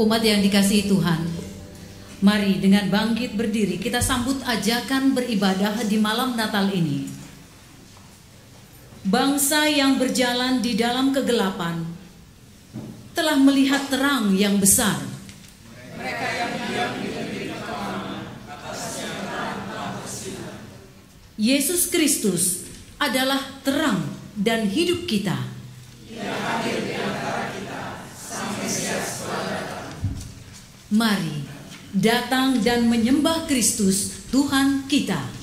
Umat yang dikasihi Tuhan, mari dengan bangkit berdiri kita sambut ajakan beribadah di malam Natal ini. Bangsa yang berjalan di dalam kegelapan telah melihat terang yang besar. Mereka yang diam di negeri kekelaman, atasnya terang telah bersinar. Yesus Kristus adalah terang dan hidup kita. Ia hadir di antara kita, Sang Mesias telah datang. Mari datang dan menyembah Kristus Tuhan kita.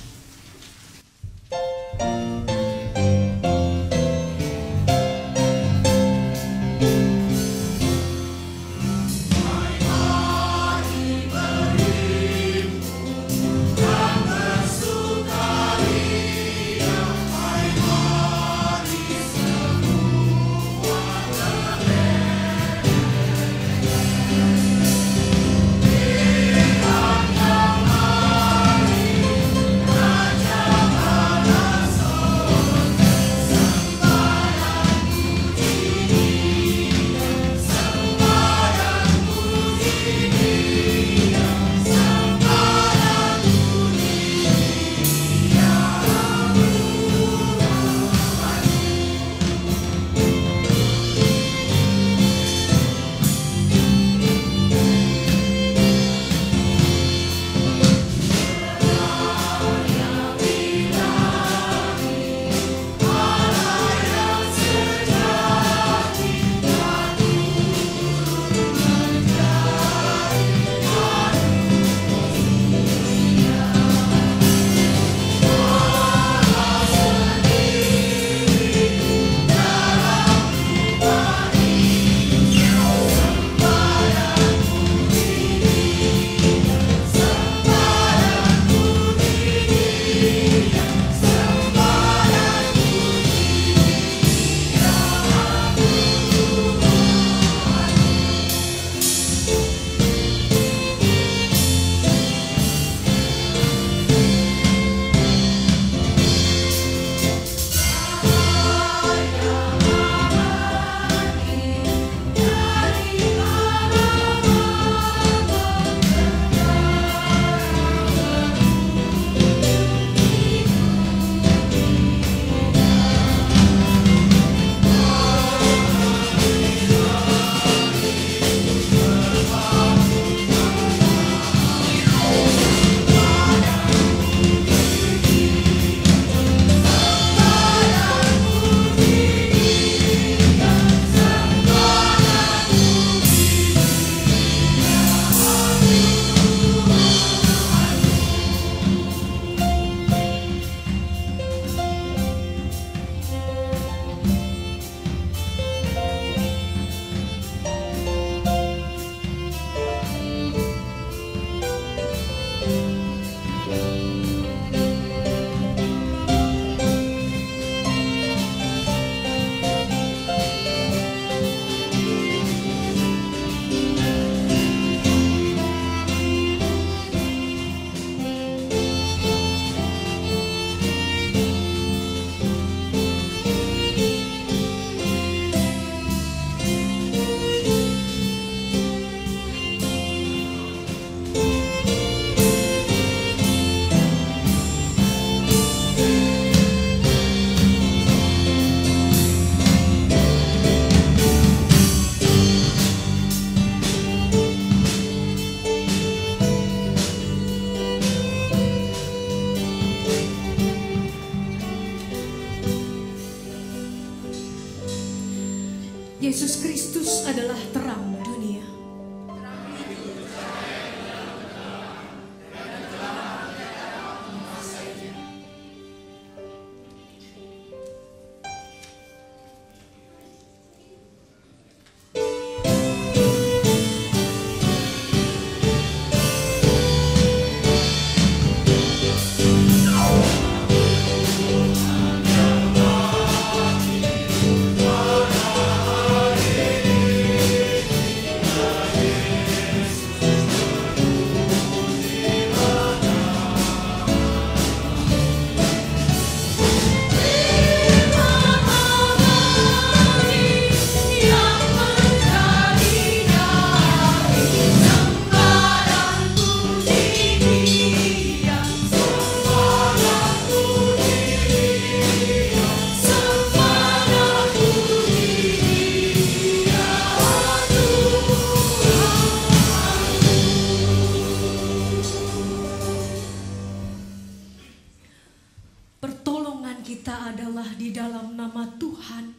Tuhan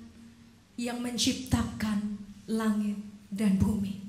yang menciptakan langit dan bumi.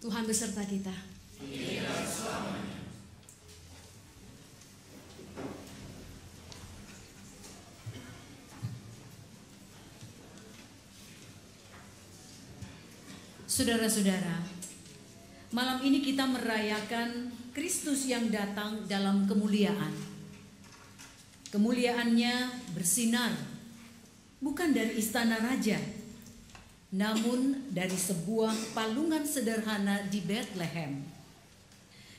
Tuhan beserta kita. Saudara-saudara, malam ini kita merayakan Kristus yang datang dalam kemuliaan. Kemuliaannya bersinar, bukan dari istana raja, namun dari sebuah palungan sederhana di Bethlehem.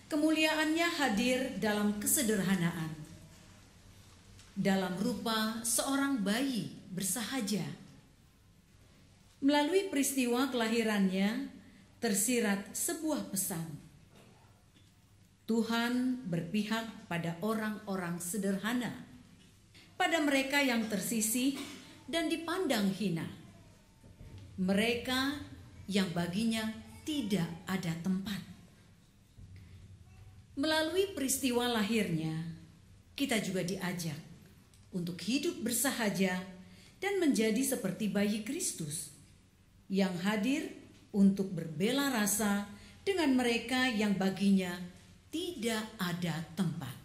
Kemuliaannya hadir dalam kesederhanaan, dalam rupa seorang bayi bersahaja. Melalui peristiwa kelahirannya tersirat sebuah pesan. Tuhan berpihak pada orang-orang sederhana, pada mereka yang tersisih dan dipandang hina, mereka yang baginya tidak ada tempat. Melalui peristiwa lahirnya, kita juga diajak untuk hidup bersahaja dan menjadi seperti bayi Kristus yang hadir untuk berbela rasa dengan mereka yang baginya tidak ada tempat.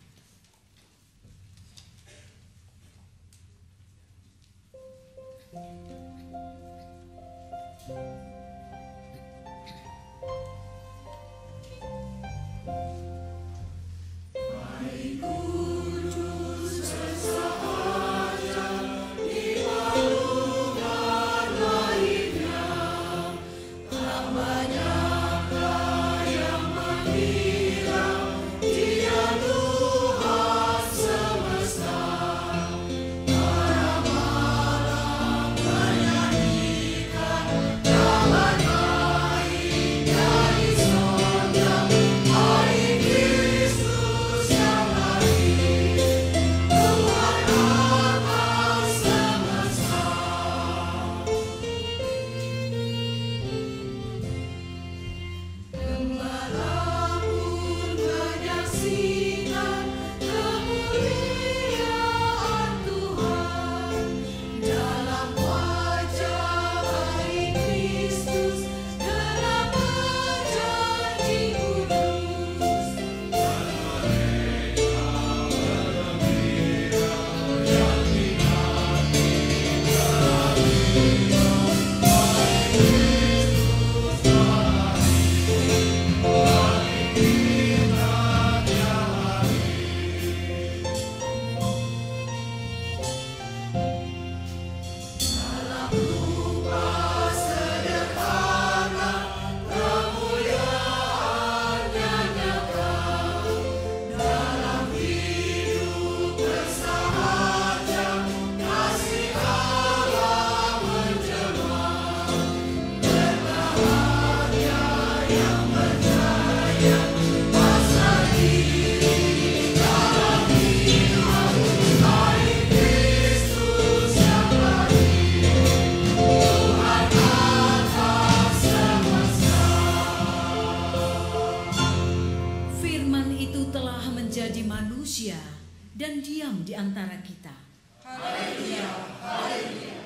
Dan diam di antara kita. Haleluya, haleluya.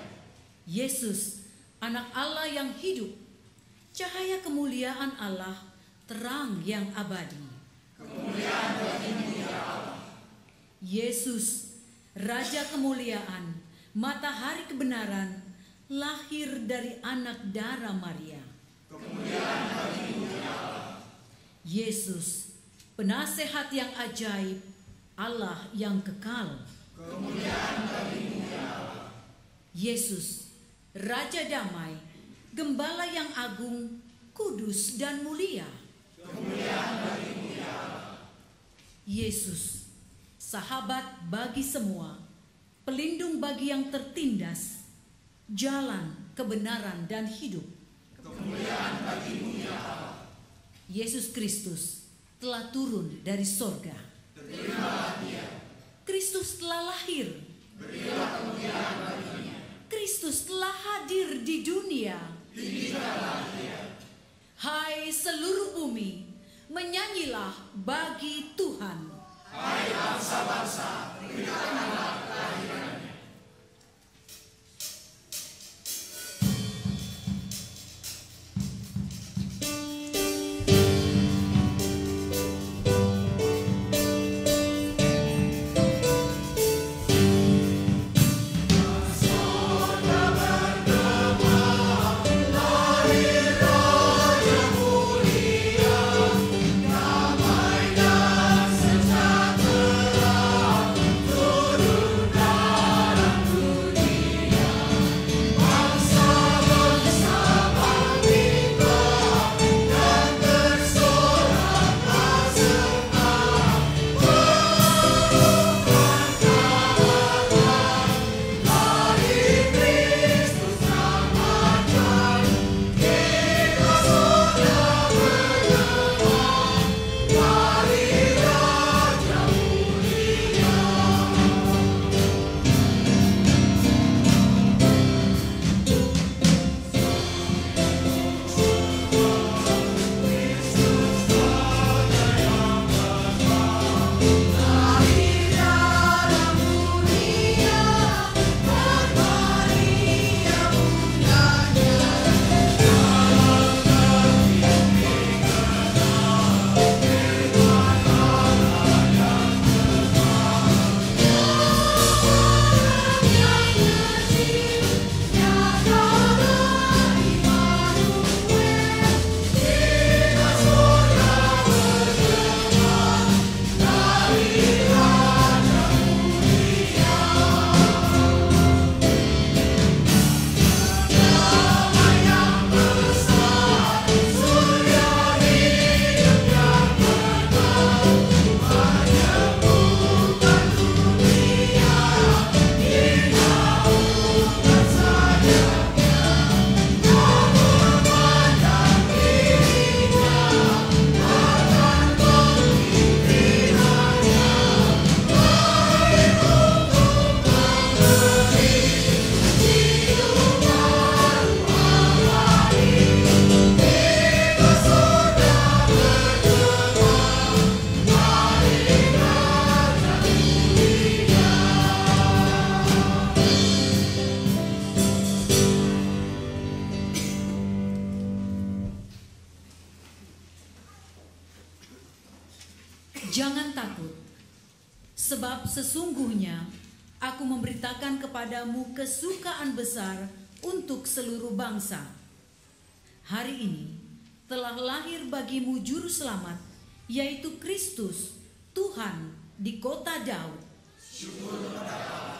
Yesus, anak Allah yang hidup, cahaya kemuliaan Allah, terang yang abadi. Kemuliaan bagimu ya Allah. Yesus, Raja kemuliaan, matahari kebenaran, lahir dari anak darah Maria. Kemuliaan bagimu ya Allah. Yesus, penasehat yang ajaib, Allah yang kekal. Kemuliaan bagimu ya Allah. Yesus, Raja damai, Gembala yang agung, kudus dan mulia. Kemuliaan bagimu ya Allah. Yesus, sahabat bagi semua, pelindung bagi yang tertindas, jalan, kebenaran, dan hidup. Kemuliaan bagimu ya Allah. Yesus Kristus telah turun dari sorga. Terimalah Dia. Kristus telah lahir. Berilah kemuliaan baginya. Kristus telah hadir di dunia. Tinggikanlah Dia. Hai seluruh bumi, menyanyilah bagi Tuhan. Hai bangsa-bangsa, berikanlah kelahirannya. Jangan takut, sebab sesungguhnya aku memberitakan kepadamu kesukaan besar untuk seluruh bangsa. Hari ini telah lahir bagimu juru selamat, yaitu Kristus, Tuhan di kota Daud. Syukur kepada Allah.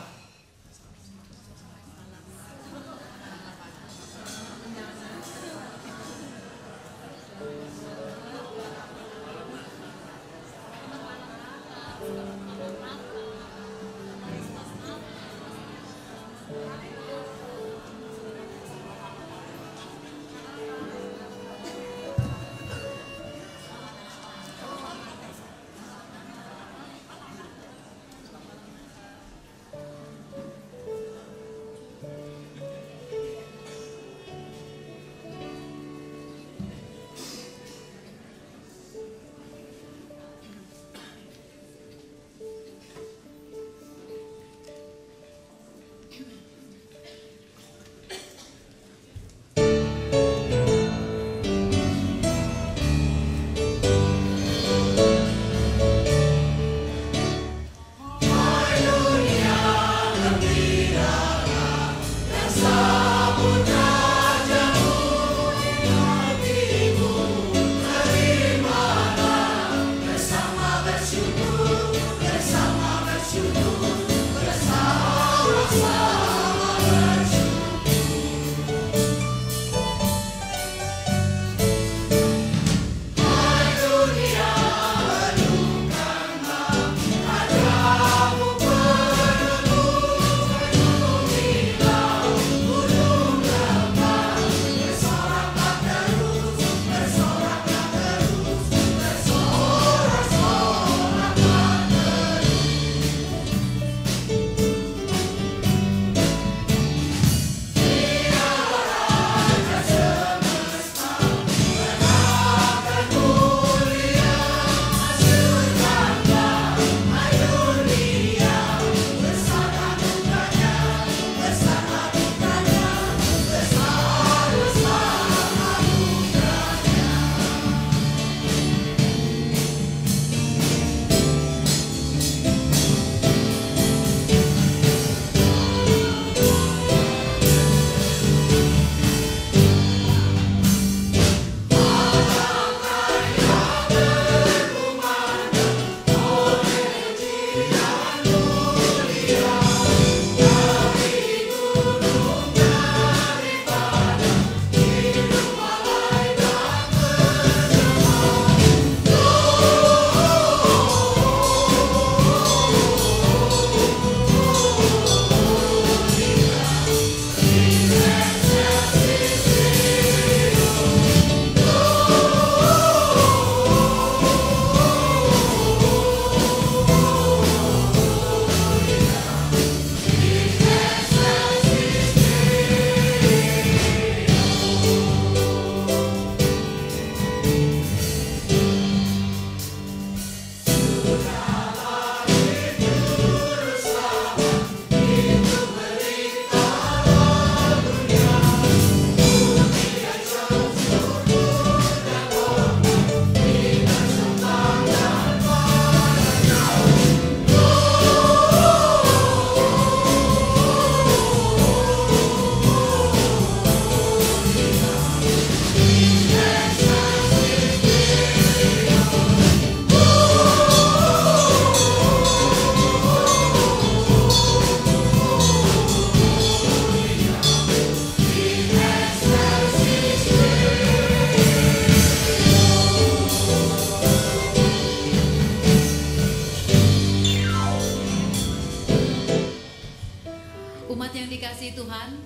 Tuhan,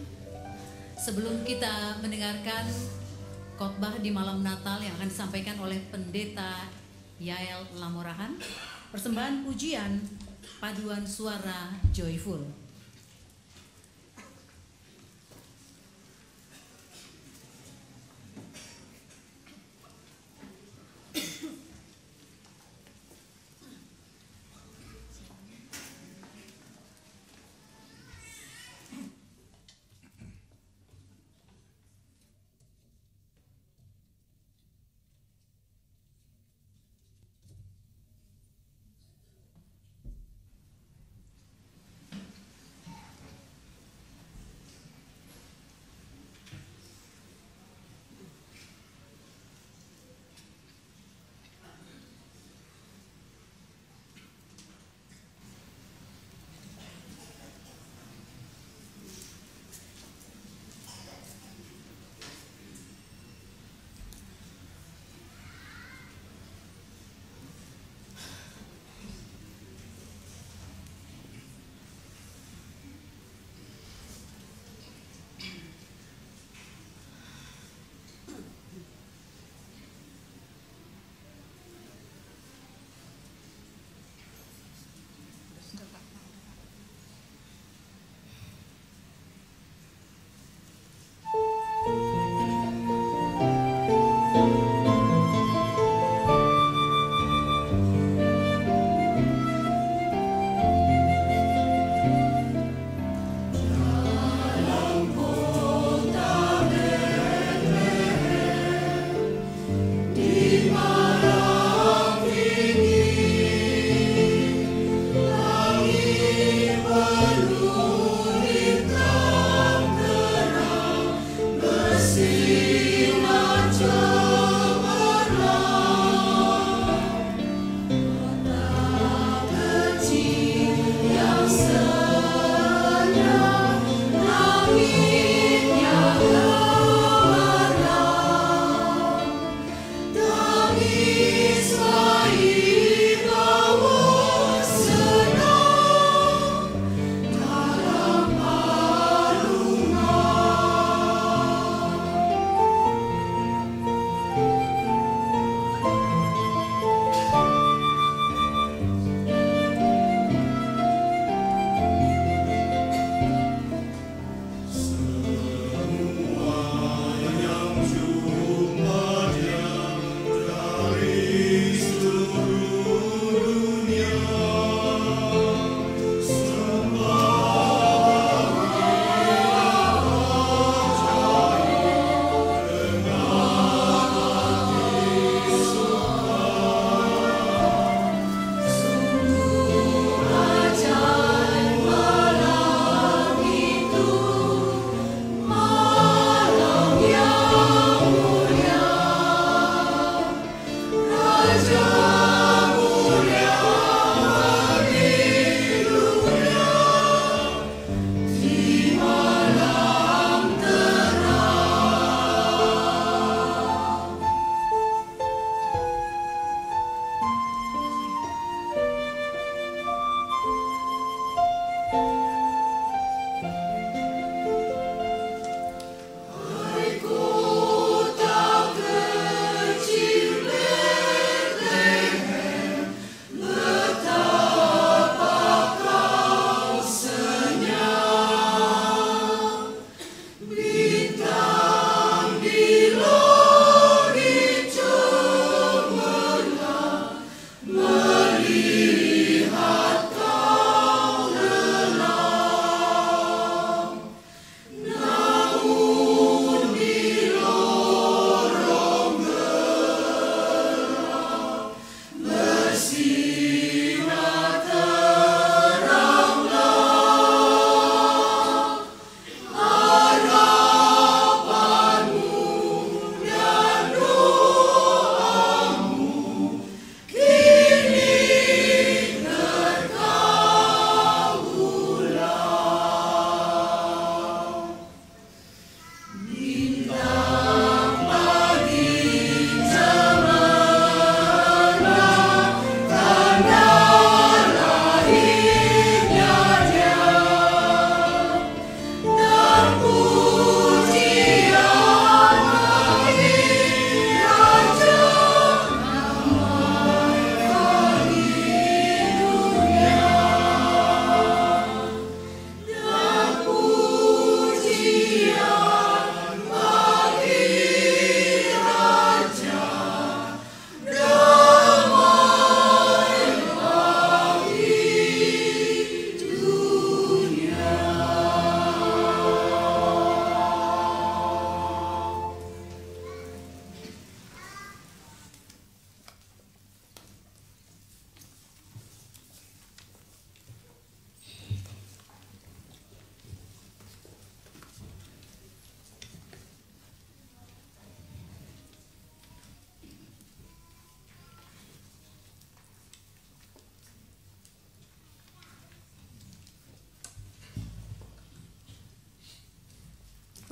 sebelum kita mendengarkan khotbah di malam Natal yang akan disampaikan oleh Pendeta Yael Lamorahan, persembahan pujian paduan suara Joyful.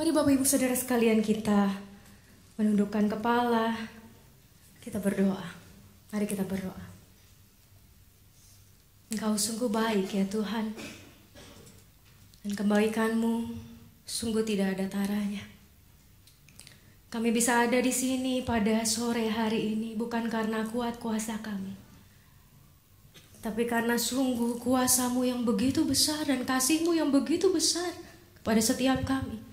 Mari Bapak Ibu Saudara sekalian kita menundukkan kepala, kita berdoa. Mari kita berdoa. Engkau sungguh baik ya Tuhan, dan kebaikan-Mu sungguh tidak ada taranya. Kami bisa ada di sini pada sore hari ini bukan karena kuat kuasa kami, tapi karena sungguh kuasa-Mu yang begitu besar dan kasih-Mu yang begitu besar kepada setiap kami.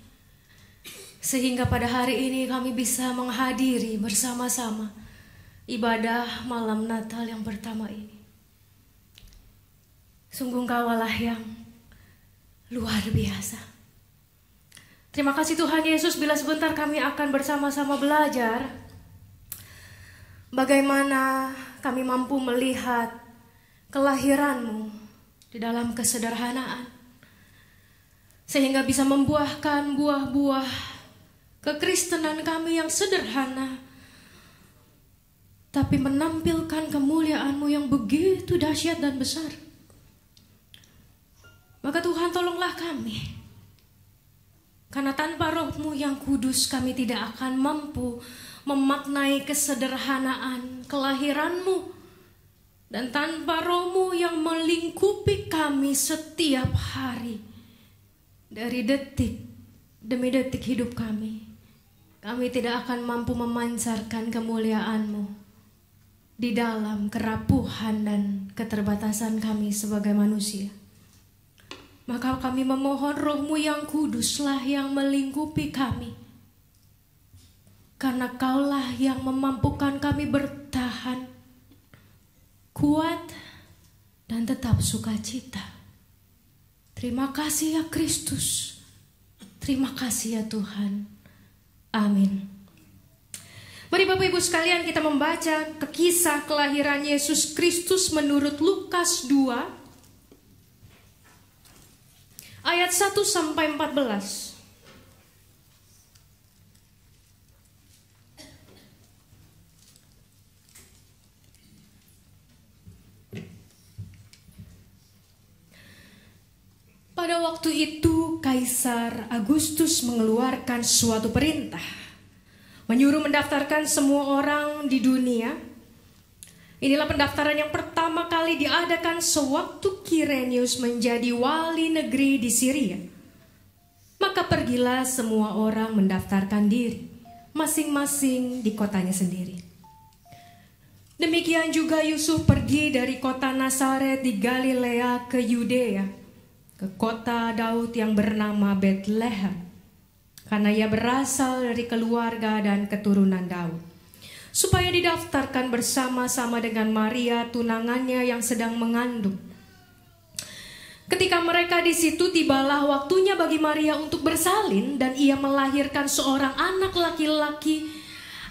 Sehingga pada hari ini kami bisa menghadiri bersama-sama ibadah malam Natal yang pertama ini. Sungguh Engkau Allah yang luar biasa. Terima kasih Tuhan Yesus, bila sebentar kami akan bersama-sama belajar bagaimana kami mampu melihat kelahiran-Mu di dalam kesederhanaan, sehingga bisa membuahkan buah-buah kekristenan kami yang sederhana, tapi menampilkan kemuliaan-Mu yang begitu dahsyat dan besar. Maka Tuhan tolonglah kami, karena tanpa Roh-Mu yang kudus kami tidak akan mampu memaknai kesederhanaan kelahiran-Mu. Dan tanpa Roh-Mu yang melingkupi kami setiap hari, dari detik demi detik hidup kami tidak akan mampu memancarkan kemuliaan-Mu di dalam kerapuhan dan keterbatasan kami sebagai manusia. Maka kami memohon Roh-Mu yang kuduslah yang melingkupi kami, karena Kaulah yang memampukan kami bertahan, kuat, dan tetap sukacita. Terima kasih ya Kristus. Terima kasih ya Tuhan. Amin. Mari Bapak Ibu sekalian kita membaca kisah kelahiran Yesus Kristus menurut Lukas 2 ayat 1 sampai 14. Pada waktu itu Kaisar Agustus mengeluarkan suatu perintah, menyuruh mendaftarkan semua orang di dunia. Inilah pendaftaran yang pertama kali diadakan sewaktu Kirenius menjadi wali negeri di Syria. Maka pergilah semua orang mendaftarkan diri, masing-masing di kotanya sendiri. Demikian juga Yusuf pergi dari kota Nazaret di Galilea ke Yudea, ke kota Daud yang bernama Betlehem, karena ia berasal dari keluarga dan keturunan Daud, supaya didaftarkan bersama-sama dengan Maria tunangannya yang sedang mengandung. Ketika mereka di situ, tibalah waktunya bagi Maria untuk bersalin, dan ia melahirkan seorang anak laki-laki,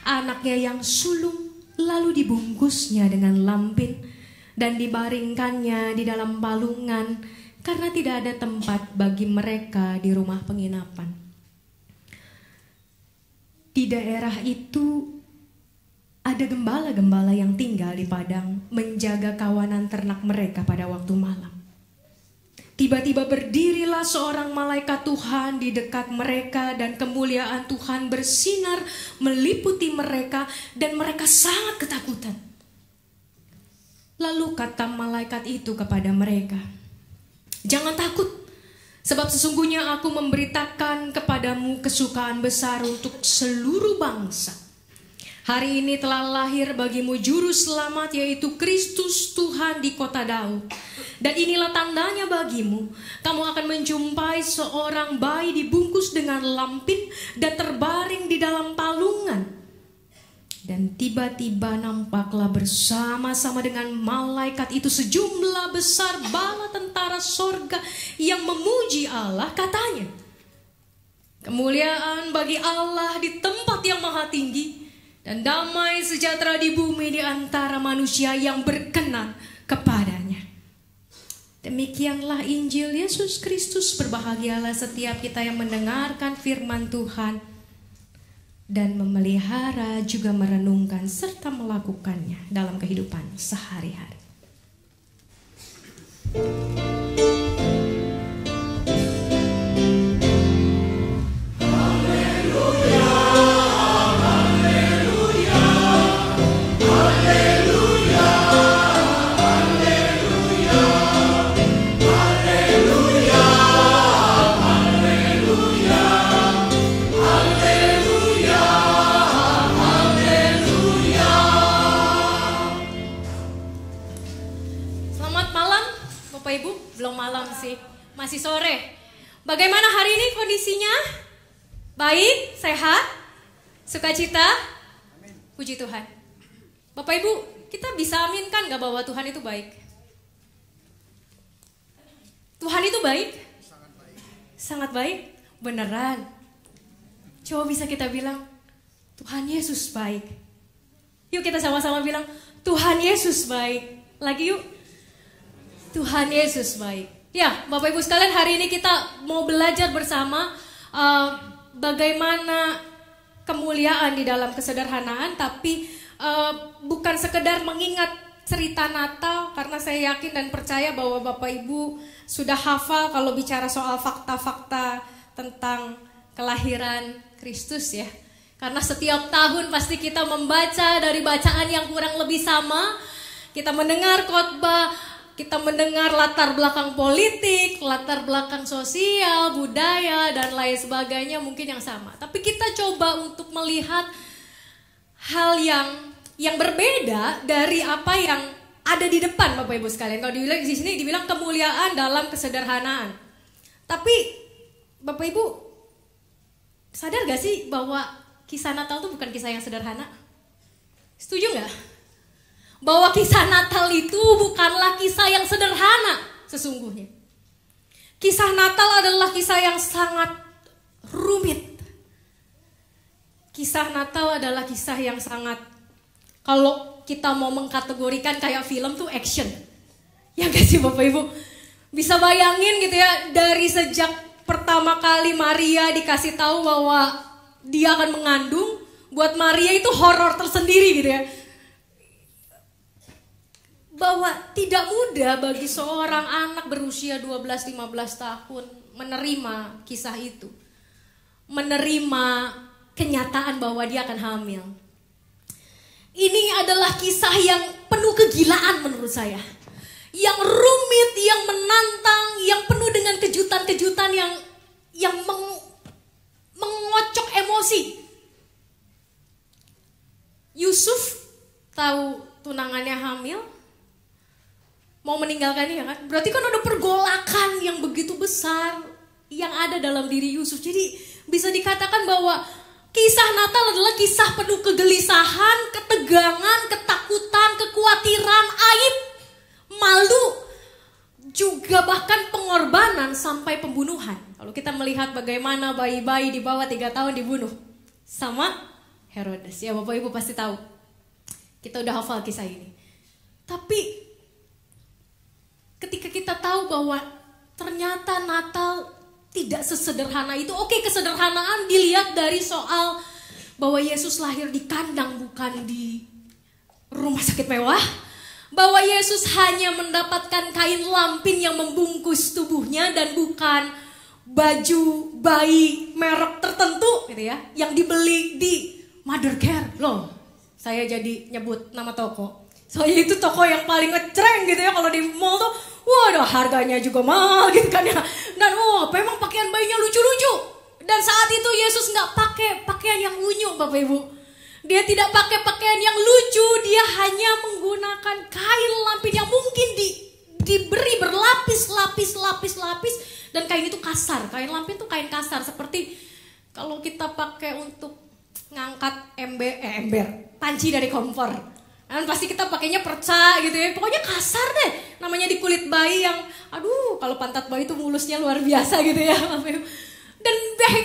anaknya yang sulung. Lalu dibungkusnya dengan lampin dan dibaringkannya di dalam palungan, karena tidak ada tempat bagi mereka di rumah penginapan. Di daerah itu ada gembala-gembala yang tinggal di padang, menjaga kawanan ternak mereka pada waktu malam. Tiba-tiba berdirilah seorang malaikat Tuhan di dekat mereka, dan kemuliaan Tuhan bersinar meliputi mereka, dan mereka sangat ketakutan. Lalu kata malaikat itu kepada mereka, "Jangan takut, sebab sesungguhnya aku memberitakan kepadamu kesukaan besar untuk seluruh bangsa. Hari ini telah lahir bagimu juru selamat, yaitu Kristus Tuhan di kota Daud. Dan inilah tandanya bagimu, kamu akan menjumpai seorang bayi dibungkus dengan lampin dan terbaring di dalam palungan." Dan tiba-tiba nampaklah bersama-sama dengan malaikat itu sejumlah besar bala tentara sorga yang memuji Allah, katanya, "Kemuliaan bagi Allah di tempat yang maha tinggi, dan damai sejahtera di bumi di antara manusia yang berkenan kepadanya." Demikianlah Injil Yesus Kristus. Berbahagialah setiap kita yang mendengarkan firman Tuhan dan memelihara, juga merenungkan serta melakukannya dalam kehidupan sehari-hari. Bapak Ibu, belum malam sih, masih sore. Bagaimana hari ini kondisinya? Baik, sehat, sukacita? Puji Tuhan. Bapak Ibu, kita bisa aminkan gak bahwa Tuhan itu baik? Tuhan itu baik? Sangat baik? Beneran? Coba bisa kita bilang, Tuhan Yesus baik. Yuk kita sama-sama bilang, Tuhan Yesus baik. Lagi yuk. Tuhan Yesus baik. Ya, Bapak Ibu sekalian, hari ini kita mau belajar bersama bagaimana kemuliaan di dalam kesederhanaan, tapi bukan sekedar mengingat cerita Natal, karena saya yakin dan percaya bahwa Bapak Ibu sudah hafal kalau bicara soal fakta-fakta tentang kelahiran Kristus ya. Karena setiap tahun pasti kita membaca dari bacaan yang kurang lebih sama, kita mendengar khotbah, kita mendengar latar belakang politik, latar belakang sosial, budaya, dan lain sebagainya mungkin yang sama. Tapi kita coba untuk melihat hal yang berbeda dari apa yang ada di depan, Bapak Ibu sekalian. Kalau di sini dibilang kemuliaan dalam kesederhanaan. Tapi Bapak Ibu sadar gak sih bahwa kisah Natal itu bukan kisah yang sederhana? Setuju gak? Bahwa kisah Natal itu bukanlah kisah yang sederhana sesungguhnya. Kisah Natal adalah kisah yang sangat rumit. Kisah Natal adalah kisah yang sangat, kalau kita mau mengkategorikan kayak film tuh action. Ya gak sih Bapak Ibu? Bisa bayangin gitu ya, dari sejak pertama kali Maria dikasih tahu bahwa dia akan mengandung, buat Maria itu horor tersendiri gitu ya. Bahwa tidak mudah bagi seorang anak berusia 12-15 tahun menerima kisah itu. Menerima kenyataan bahwa dia akan hamil. Ini adalah kisah yang penuh kegilaan menurut saya. Yang rumit, yang menantang, yang penuh dengan kejutan-kejutan yang mengocok emosi. Yusuf tahu tunangannya hamil, mau meninggalkannya kan? Berarti kan ada pergolakan yang begitu besar yang ada dalam diri Yusuf. Jadi bisa dikatakan bahwa kisah Natal adalah kisah penuh kegelisahan, ketegangan, ketakutan, kekhawatiran, aib, malu, juga bahkan pengorbanan sampai pembunuhan. Kalau kita melihat bagaimana bayi-bayi di bawah 3 tahun dibunuh sama Herodes. Ya Bapak Ibu pasti tahu. Kita udah hafal kisah ini. Tapi ketika kita tahu bahwa ternyata Natal tidak sesederhana itu. Oke, kesederhanaan dilihat dari soal bahwa Yesus lahir di kandang bukan di rumah sakit mewah. Bahwa Yesus hanya mendapatkan kain lampin yang membungkus tubuhnya dan bukan baju bayi merek tertentu gitu ya, yang dibeli di Mother Care. Loh, saya jadi nyebut nama toko. Soalnya itu toko yang paling ngecreng gitu ya, kalau di mall tuh waduh harganya juga mahal gitu kan ya. Dan memang pakaian bayinya lucu-lucu. Dan saat itu Yesus gak pakai pakaian yang unyu Bapak Ibu. Dia tidak pakai pakaian yang lucu. Dia hanya menggunakan kain lampin yang mungkin diberi berlapis-lapis. Dan kain itu kasar. Kain lampin itu kain kasar. Seperti kalau kita pakai untuk ngangkat ember panci dari kompor. Dan pasti kita pakainya perca gitu ya. Pokoknya kasar deh. Namanya di kulit bayi yang aduh, kalau pantat bayi itu mulusnya luar biasa gitu ya. Dan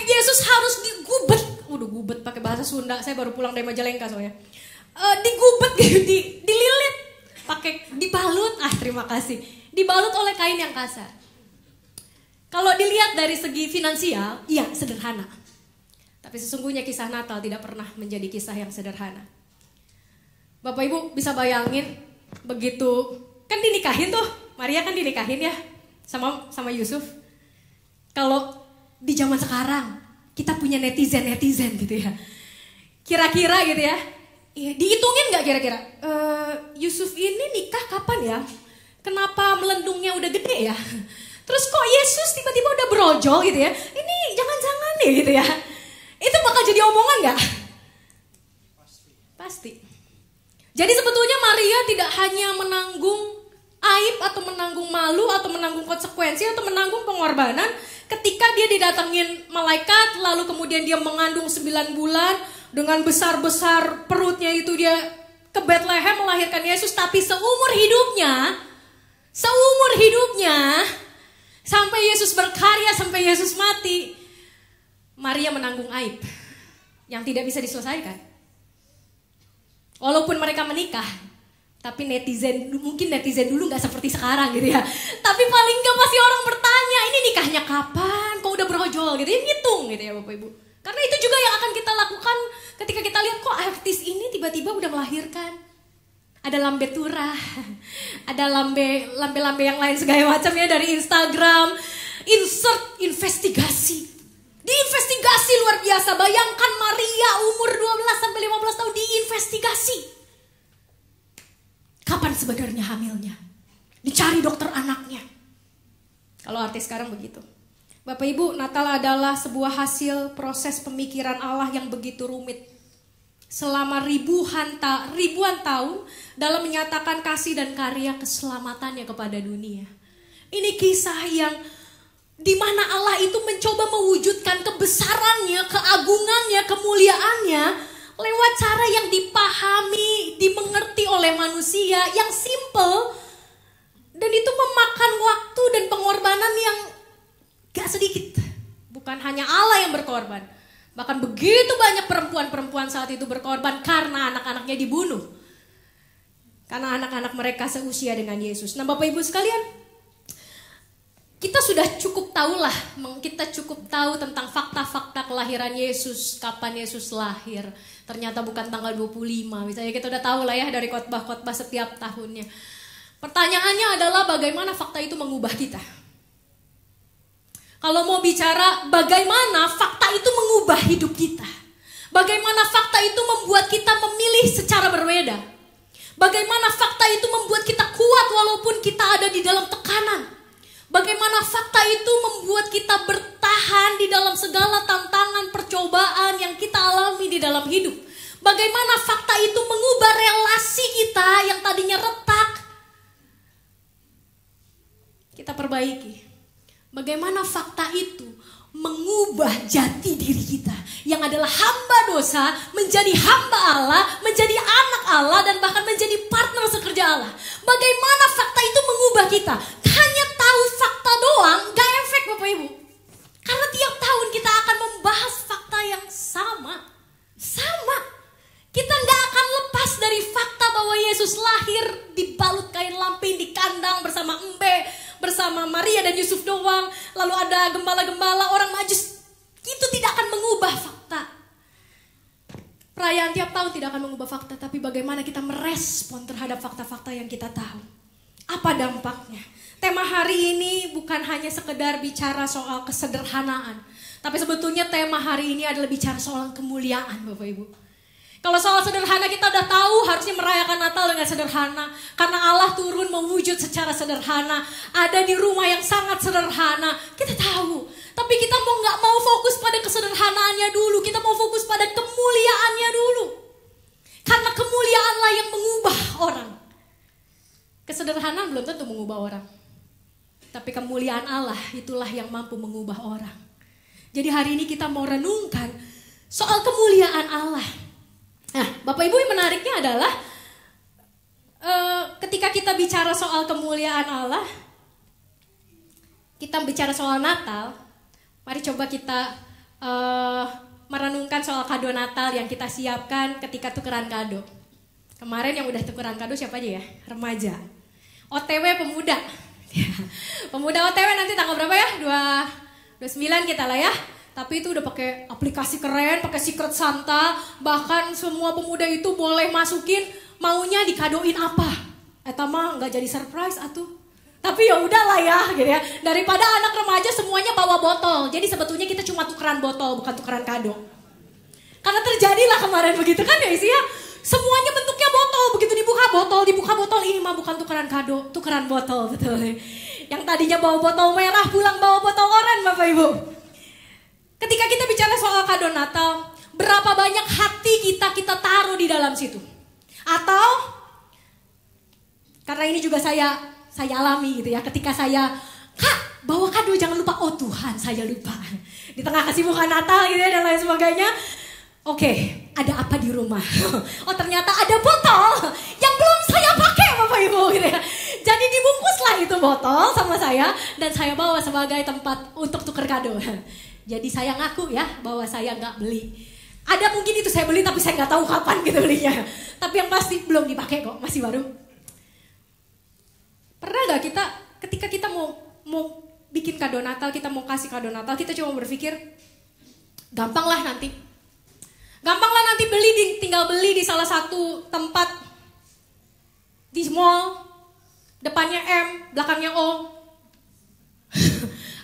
Yesus harus digubet. Udah gubet pakai bahasa Sunda. Saya baru pulang dari Majalengka soalnya. Digubet gitu, dililit, pakai dibalut. Terima kasih. Dibalut oleh kain yang kasar. Kalau dilihat dari segi finansial, iya sederhana. Tapi sesungguhnya kisah Natal tidak pernah menjadi kisah yang sederhana. Bapak Ibu bisa bayangin begitu kan dinikahin tuh, Maria kan dinikahin ya sama Yusuf. Kalau di zaman sekarang kita punya netizen gitu ya. Kira-kira gitu ya. Dihitungin nggak kira-kira? Yusuf ini nikah kapan ya? Kenapa melendungnya udah gede ya? Terus kok Yesus tiba-tiba udah brojol gitu ya? Ini jangan-jangan nih gitu ya. Itu bakal jadi omongan nggak? Pasti. Jadi sebetulnya Maria tidak hanya menanggung aib atau menanggung malu atau menanggung konsekuensi atau menanggung pengorbanan ketika dia didatengin malaikat, lalu kemudian dia mengandung 9 bulan dengan besar-besar perutnya itu dia ke Bethlehem melahirkan Yesus. Tapi seumur hidupnya sampai Yesus berkarya, sampai Yesus mati, Maria menanggung aib yang tidak bisa diselesaikan. Walaupun mereka menikah, tapi mungkin netizen dulu gak seperti sekarang gitu ya. Tapi paling gak pasti orang bertanya, ini nikahnya kapan? Kok udah berojol gitu ya, ngitung gitu ya Bapak Ibu. Karena itu juga yang akan kita lakukan ketika kita lihat kok artis ini tiba-tiba udah melahirkan. Ada lambe turah, ada lambe yang lain segala macam ya dari Instagram. Insert investigasi. Diinvestigasi luar biasa. Bayangkan Maria umur 12-15 tahun diinvestigasi. Kapan sebenarnya hamilnya? Dicari dokter anaknya. Kalau artis sekarang begitu. Bapak Ibu, Natal adalah sebuah hasil proses pemikiran Allah yang begitu rumit. Selama ribuan tahun dalam menyatakan kasih dan karya keselamatannya kepada dunia. Ini kisah yang di mana Allah itu mencoba mewujudkan kebesarannya, keagungannya, kemuliaannya lewat cara yang dipahami, dimengerti oleh manusia, yang simple, dan itu memakan waktu dan pengorbanan yang gak sedikit. Bukan hanya Allah yang berkorban, bahkan begitu banyak perempuan-perempuan saat itu berkorban karena anak-anaknya dibunuh, karena anak-anak mereka seusia dengan Yesus. Nah Bapak Ibu sekalian, kita sudah cukup tahu tentang fakta-fakta kelahiran Yesus, kapan Yesus lahir. Ternyata bukan tanggal 25, misalnya kita udah tahu lah ya dari khotbah-khotbah setiap tahunnya. Pertanyaannya adalah bagaimana fakta itu mengubah kita? Kalau mau bicara bagaimana fakta itu mengubah hidup kita, bagaimana fakta itu membuat kita memilih secara berbeda, bagaimana fakta itu membuat kita kuat walaupun kita ada di dalam tekanan, bagaimana fakta itu membuat kita bertahan di dalam segala tantangan, percobaan yang kita alami di dalam hidup, bagaimana fakta itu mengubah relasi kita yang tadinya retak, kita perbaiki. Bagaimana fakta itu mengubah jati diri kita yang adalah hamba dosa menjadi hamba Allah, menjadi anak Allah, dan bahkan menjadi partner sekerja Allah. Bagaimana fakta itu mengubah kita? Hanya tahu fakta doang gak efek Bapak Ibu. Karena tiap tahun kita akan membahas fakta yang sama. Kita gak akan lepas dari fakta bahwa Yesus lahir dibalut kain lampin di kandang bersama bersama Maria dan Yusuf doang. Lalu ada gembala-gembala, orang Majus. Itu tidak akan mengubah fakta. Perayaan tiap tahun tidak akan mengubah fakta, tapi bagaimana kita merespon terhadap fakta-fakta yang kita tahu. Apa dampaknya? Tema hari ini bukan hanya sekedar bicara soal kesederhanaan, tapi sebetulnya tema hari ini adalah bicara soal kemuliaan Bapak Ibu. Kalau soal sederhana kita udah tahu harusnya merayakan Natal dengan sederhana. Karena Allah turun mewujud secara sederhana. Ada di rumah yang sangat sederhana. Kita tahu. Tapi kita nggak mau fokus pada kesederhanaannya dulu. Kita mau fokus pada kemuliaannya dulu. Karena kemuliaanlah yang mengubah orang. Kesederhanaan belum tentu mengubah orang. Tapi kemuliaan Allah itulah yang mampu mengubah orang. Jadi hari ini kita mau renungkan soal kemuliaan Allah. Nah, Bapak Ibu yang menariknya adalah ketika kita bicara soal kemuliaan Allah, kita bicara soal Natal, mari coba kita merenungkan soal kado Natal yang kita siapkan ketika tukeran kado. Kemarin yang udah tukeran kado siapa aja ya? Remaja. OTW pemuda. Pemuda OTW nanti tanggal berapa ya? 29 kita lah ya. Tapi itu udah pakai aplikasi keren, pakai Secret Santa, bahkan semua pemuda itu boleh masukin maunya dikadoin apa. Eta mah nggak jadi surprise atuh. Tapi ya udahlah ya, gitu ya. Daripada anak remaja semuanya bawa botol. Jadi sebetulnya kita cuma tukeran botol, bukan tukeran kado. Karena terjadilah kemarin begitu kan ya isinya. Semuanya bentuknya botol, begitu dibuka botol, ini mah bukan tukeran kado, tukeran botol, betul. Yang tadinya bawa botol merah, pulang bawa botol oranye Bapak Ibu. Ketika kita bicara soal kado Natal, berapa banyak hati kita taruh di dalam situ? Atau, karena ini juga saya saya alami gitu ya. Ketika saya, Kak, bawa kado jangan lupa. Oh Tuhan, saya lupa. Di tengah kesibukan Natal gitu ya dan lain sebagainya. Oke, ada apa di rumah? Oh ternyata ada botol yang belum saya pakai Bapak Ibu gitu ya. Jadi dibungkuslah itu botol sama saya dan saya bawa sebagai tempat untuk tukar kado. Jadi saya ngaku ya bahwa saya nggak beli. Ada mungkin itu saya beli tapi saya nggak tahu kapan gitu belinya. Tapi yang pasti belum dipakai kok, masih baru. Pernah nggak kita ketika kita mau bikin kado Natal, kita mau kasih kado Natal, kita cuma berpikir gampang lah nanti tinggal beli di salah satu tempat di mall, depannya M, belakangnya O.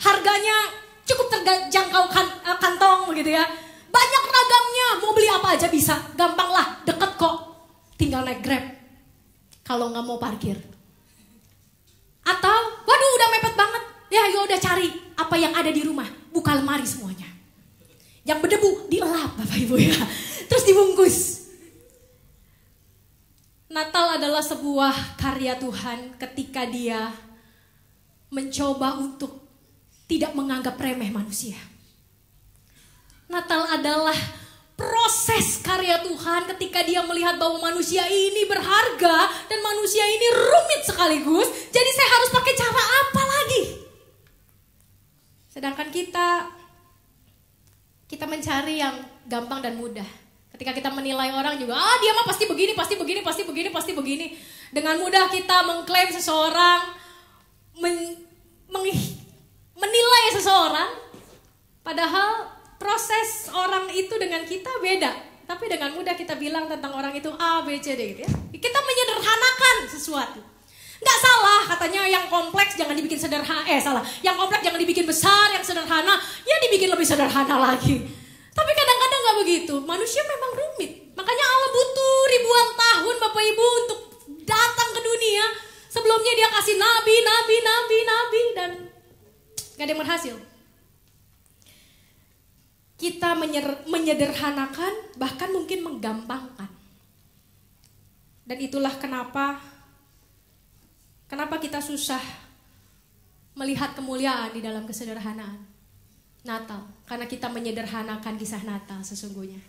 Harganya cukup terjangkau kantong begitu ya. Banyak ragamnya, mau beli apa aja bisa. Gampang lah, deket kok. Tinggal naik Grab. Kalau nggak mau parkir. Atau, waduh udah mepet banget. Ya udah cari apa yang ada di rumah. Buka lemari semuanya. Yang berdebu dielap Bapak Ibu ya. Terus dibungkus. Natal adalah sebuah karya Tuhan ketika Dia mencoba untuk tidak menganggap remeh manusia. Natal adalah proses karya Tuhan ketika Dia melihat bahwa manusia ini berharga dan manusia ini rumit sekaligus. Jadi saya harus pakai cara apa lagi? Sedangkan kita mencari yang gampang dan mudah. Ketika kita menilai orang juga, dia mah pasti begini. Dengan mudah kita mengklaim seseorang, menilai seseorang, padahal proses orang itu dengan kita beda. Tapi dengan mudah kita bilang tentang orang itu A, B, C, D gitu ya. Kita menyederhanakan sesuatu. Nggak salah katanya yang kompleks jangan dibikin sederhana. Salah. Yang kompleks jangan dibikin besar, yang sederhana ya dibikin lebih sederhana lagi. Tapi kadang-kadang nggak begitu. Manusia memang rumit. Makanya Allah butuh ribuan tahun Bapak Ibu untuk datang ke dunia. Sebelumnya Dia kasih nabi dan nggak ada yang berhasil. Kita menyederhanakan, bahkan mungkin menggampangkan. Dan itulah kenapa kita susah melihat kemuliaan di dalam kesederhanaan Natal. Karena kita menyederhanakan kisah Natal sesungguhnya.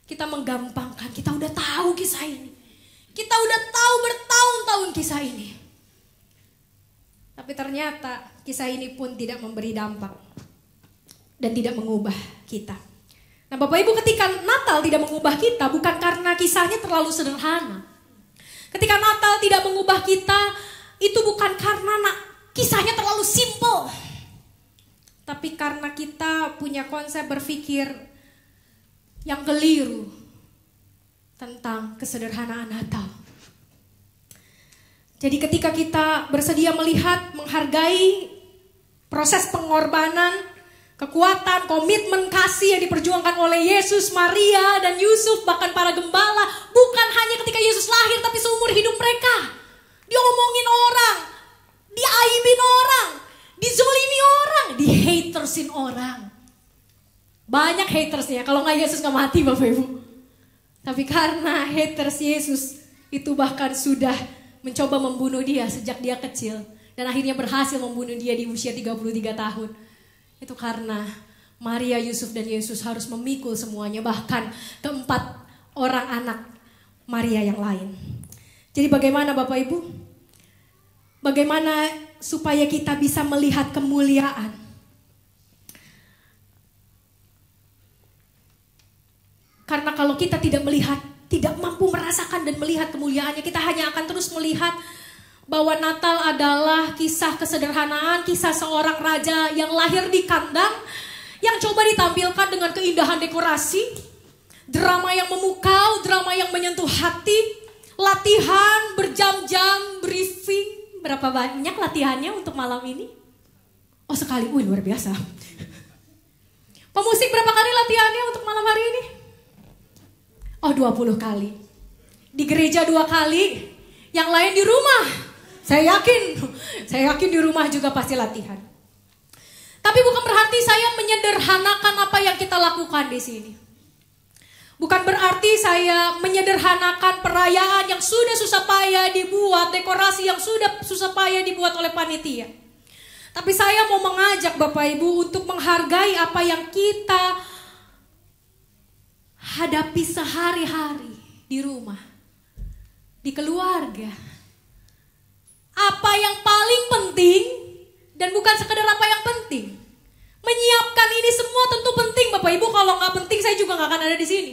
Kita menggampangkan, kita udah tahu kisah ini. Kita udah tahu bertahun-tahun kisah ini. Tapi ternyata kisah ini pun tidak memberi dampak. Dan tidak mengubah kita. Nah Bapak Ibu, ketika Natal tidak mengubah kita bukan karena kisahnya terlalu sederhana. Ketika Natal tidak mengubah kita, itu bukan karena kisahnya terlalu simple. Tapi karena kita punya konsep berpikir yang keliru tentang kesederhanaan Natal. Jadi ketika kita bersedia melihat, menghargai proses pengorbanan, kekuatan, komitmen kasih yang diperjuangkan oleh Yesus, Maria, dan Yusuf, bahkan para gembala, bukan hanya ketika Yesus lahir, tapi seumur hidup mereka. Diomongin orang, diaibin orang, dizolimi orang, dihatersin orang. Banyak hatersnya, kalau nggak Yesus nggak mati Bapak Ibu. Tapi karena haters Yesus itu bahkan sudah mencoba membunuh Dia sejak Dia kecil. Dan akhirnya berhasil membunuh Dia di usia 33 tahun. Itu karena Maria, Yusuf, dan Yesus harus memikul semuanya. Bahkan keempat orang anak Maria yang lain. Jadi bagaimana Bapak Ibu? Bagaimana supaya kita bisa melihat kemuliaan? Karena kalau kita tidak melihat, tidak mampu merasakan dan melihat kemuliaannya, kita hanya akan terus melihat bahwa Natal adalah kisah kesederhanaan, kisah seorang raja yang lahir di kandang, yang coba ditampilkan dengan keindahan dekorasi, drama yang memukau, drama yang menyentuh hati, latihan berjam-jam, briefing. Berapa banyak latihannya untuk malam ini? Oh sekali, luar biasa. Pemusik berapa kali latihannya untuk malam hari ini? Oh 20 kali. Di gereja 2 kali, yang lain di rumah. Saya yakin di rumah juga pasti latihan. Tapi bukan berarti saya menyederhanakan apa yang kita lakukan di sini. Bukan berarti saya menyederhanakan perayaan yang sudah susah payah dibuat, dekorasi yang sudah susah payah dibuat oleh panitia. Tapi saya mau mengajak Bapak Ibu untuk menghargai apa yang kita hadapi sehari-hari di rumah, di keluarga. Apa yang paling penting dan bukan sekedar apa yang penting. Menyiapkan ini semua tentu penting Bapak Ibu, kalau nggak penting saya juga nggak akan ada di sini.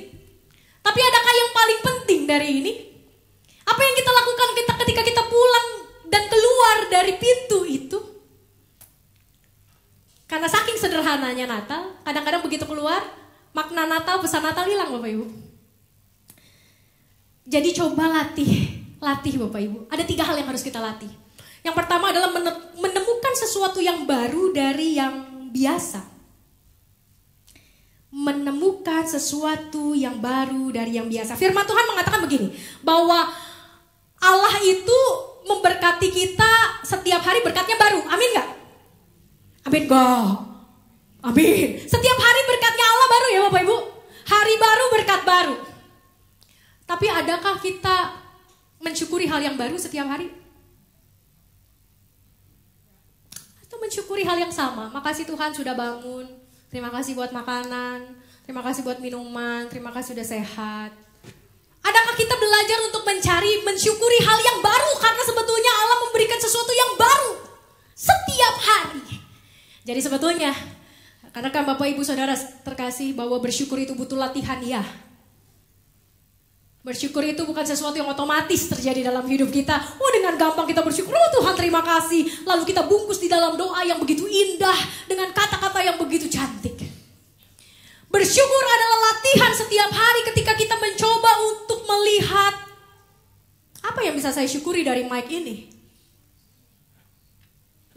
Tapi adakah yang paling penting dari ini? Apa yang kita lakukan ketika kita pulang dan keluar dari pintu itu? Karena saking sederhananya Natal, kadang-kadang begitu keluar, makna Natal, pesan Natal hilang Bapak Ibu. Jadi coba latih Bapak Ibu. Ada 3 hal yang harus kita latih. Yang pertama adalah menemukan sesuatu yang baru dari yang biasa. Menemukan sesuatu yang baru dari yang biasa. Firman Tuhan mengatakan begini, bahwa Allah itu memberkati kita setiap hari, berkatnya baru. Amin gak? Amin gak? Amin. Setiap hari berkatnya Allah baru ya Bapak Ibu. Hari baru, berkat baru. Tapi adakah kita mensyukuri hal yang baru setiap hari? Atau mensyukuri hal yang sama? Makasih Tuhan sudah bangun. Terima kasih buat makanan, terima kasih buat minuman, terima kasih sudah sehat. Adakah kita belajar untuk mensyukuri hal yang baru? Karena sebetulnya Allah memberikan sesuatu yang baru setiap hari. Jadi sebetulnya, karena kan Bapak Ibu Saudara terkasih, bahwa bersyukur itu butuh latihan ya. Bersyukur itu bukan sesuatu yang otomatis terjadi dalam hidup kita. Dengan gampang kita bersyukur, Tuhan terima kasih. Lalu kita bungkus di dalam doa yang begitu indah, dengan kata-kata yang begitu cantik. Bersyukur adalah latihan setiap hari ketika kita mencoba untuk melihat apa yang bisa saya syukuri dari mic ini.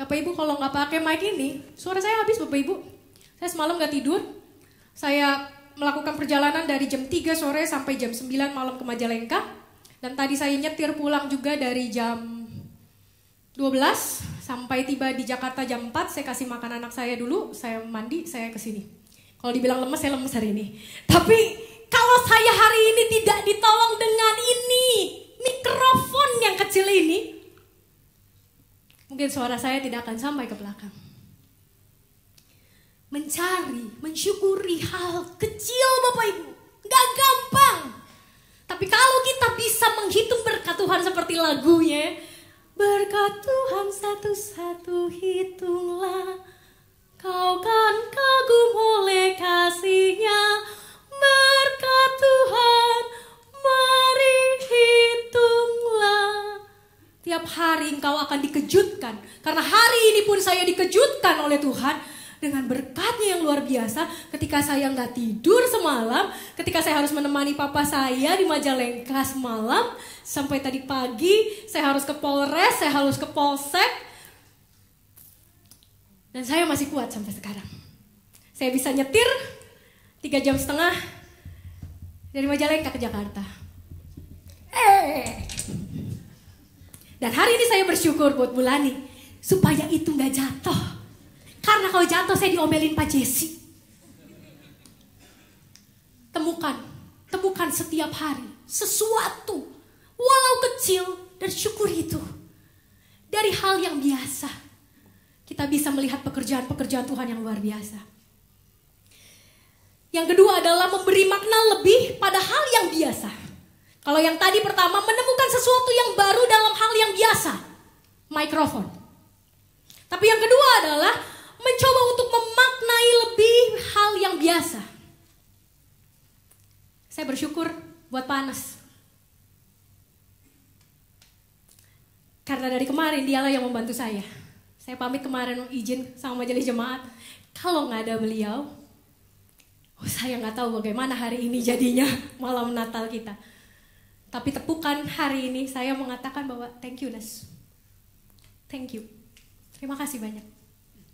Bapak Ibu kalau nggak pakai mic ini, suara saya habis Bapak Ibu. Saya semalam nggak tidur. Saya melakukan perjalanan dari jam 3 sore sampai jam 9 malam ke Majalengka. Dan tadi saya nyetir pulang juga dari jam 12 sampai tiba di Jakarta jam 4. Saya kasih makan anak saya dulu, saya mandi, saya kesini. Kalau dibilang lemes, saya lemes hari ini. Tapi kalau saya hari ini tidak ditolong dengan ini, mikrofon yang kecil ini, mungkin suara saya tidak akan sampai ke belakang. Mencari, mensyukuri hal kecil Bapak Ibu, gak gampang. Tapi kalau kita bisa menghitung berkat Tuhan seperti lagunya, berkat Tuhan satu-satu hitunglah, kau kan kagum oleh kasih-Nya. Berkat Tuhan mari hitunglah. Tiap hari engkau akan dikejutkan, karena hari ini pun saya dikejutkan oleh Tuhan dengan berkatnya yang luar biasa. Ketika saya nggak tidur semalam, ketika saya harus menemani papa saya di Majalengka semalam, sampai tadi pagi saya harus ke Polres, saya harus ke Polsek, dan saya masih kuat sampai sekarang. Saya bisa nyetir 3,5 jam dari Majalengka ke Jakarta. Dan hari ini saya bersyukur buat Bulani, supaya itu nggak jatuh. Karena kalau jatuh saya diomelin Pak Jesse. Temukan setiap hari sesuatu, walau kecil, dan syukuri itu. Dari hal yang biasa, kita bisa melihat pekerjaan-pekerjaan Tuhan yang luar biasa. Yang kedua adalah memberi makna lebih pada hal yang biasa. Kalau yang tadi pertama, menemukan sesuatu yang baru dalam hal yang biasa, mikrofon. Tapi yang kedua adalah mencoba untuk memaknai lebih hal yang biasa. Saya bersyukur buat panas. Karena dari kemarin dialah yang membantu saya. Saya pamit kemarin izin sama majelis jemaat. Kalau nggak ada beliau, saya nggak tahu bagaimana hari ini jadinya malam Natal kita. Tapi tepukan hari ini saya mengatakan bahwa thank you Nas. Thank you. Terima kasih banyak.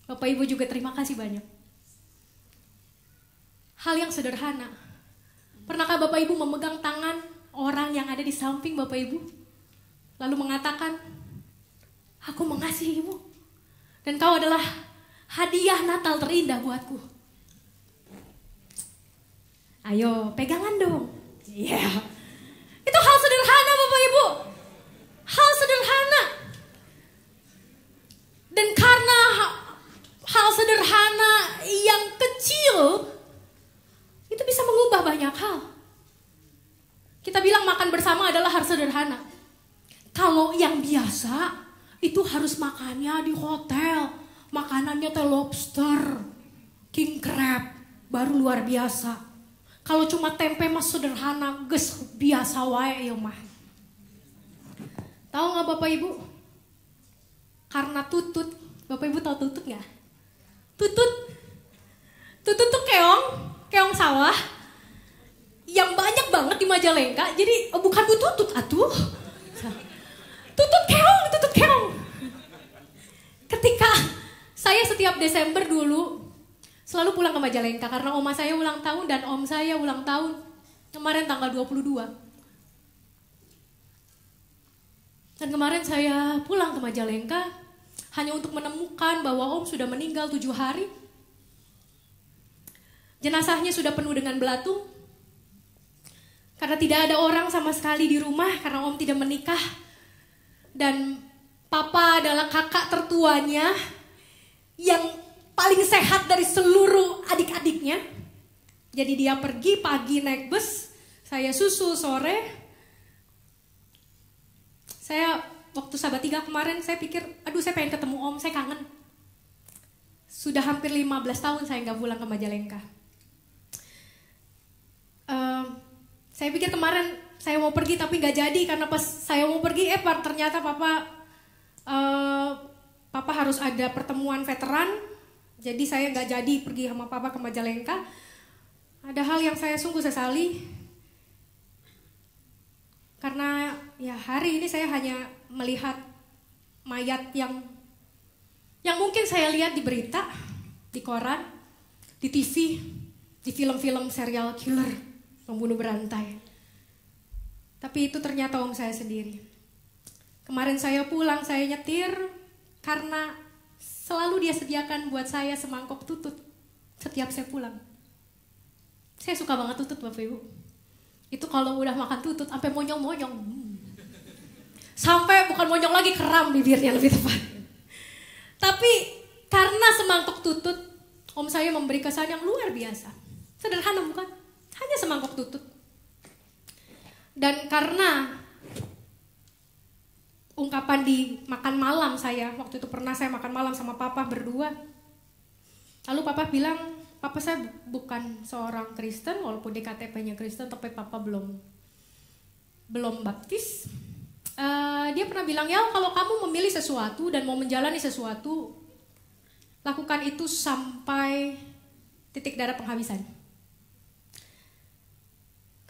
Bapak Ibu juga terima kasih banyak. Hal yang sederhana. Pernahkah Bapak Ibu memegang tangan orang yang ada di samping Bapak Ibu, lalu mengatakan, aku mengasihimu, dan kau adalah hadiah Natal terindah buatku. Ayo, pegangan dong. Iya. Itu hal sederhana Bapak Ibu. Hal sederhana. Dan karena hal sederhana yang kecil itu bisa mengubah banyak hal. Kita bilang makan bersama adalah hal sederhana. Kalau yang biasa itu harus makannya di hotel, makanannya teh lobster, king crab, baru luar biasa. Kalau cuma tempe mah sederhana, geus biasa wae ya mah. Tahu nggak Bapak Ibu? Karena tutut, Bapak Ibu tahu tutut nggak? Tutut tuh keong sawah yang banyak banget di Majalengka. Jadi bukan tutut atuh. Tutut keong. Ketika saya setiap Desember dulu selalu pulang ke Majalengka karena oma saya ulang tahun dan om saya ulang tahun kemarin tanggal 22. Dan kemarin saya pulang ke Majalengka hanya untuk menemukan bahwa om sudah meninggal 7 hari. Jenazahnya sudah penuh dengan belatung. Karena tidak ada orang sama sekali di rumah karena om tidak menikah. Dan papa adalah kakak tertuanya yang paling sehat dari seluruh adik-adiknya. Jadi dia pergi pagi naik bus, saya susul sore. Saya waktu Sabat 3 kemarin saya pikir, aduh saya pengen ketemu om, saya kangen. Sudah hampir 15 tahun saya nggak pulang ke Majalengka. Saya pikir kemarin saya mau pergi tapi nggak jadi karena pas saya mau pergi ternyata papa harus ada pertemuan veteran. Jadi saya nggak jadi pergi sama papa ke Majalengka. Ada hal yang saya sungguh sesali karena ya hari ini saya hanya melihat mayat yang mungkin saya lihat di berita, di koran, di TV, di film-film serial killer, pembunuh berantai. Tapi itu ternyata om saya sendiri. Kemarin saya pulang, saya nyetir karena selalu dia sediakan buat saya semangkok tutut setiap saya pulang. Saya suka banget tutut Bapak Ibu. Itu kalau udah makan tutut sampai monyong-monyong. Sampai bukan monyong lagi, keram bibirnya lebih tepat. Tapi karena semangkok tutut, om saya memberi kesan yang luar biasa. Sederhana bukan? Hanya semangkok tutut. Dan karena ungkapan di makan malam saya, waktu itu pernah saya makan malam sama papa berdua. Lalu papa bilang, papa saya bukan seorang Kristen, walaupun di KTP-nya Kristen, tapi papa belum baptis. Dia pernah bilang, ya kalau kamu memilih sesuatu dan mau menjalani sesuatu, lakukan itu sampai titik darah penghabisan.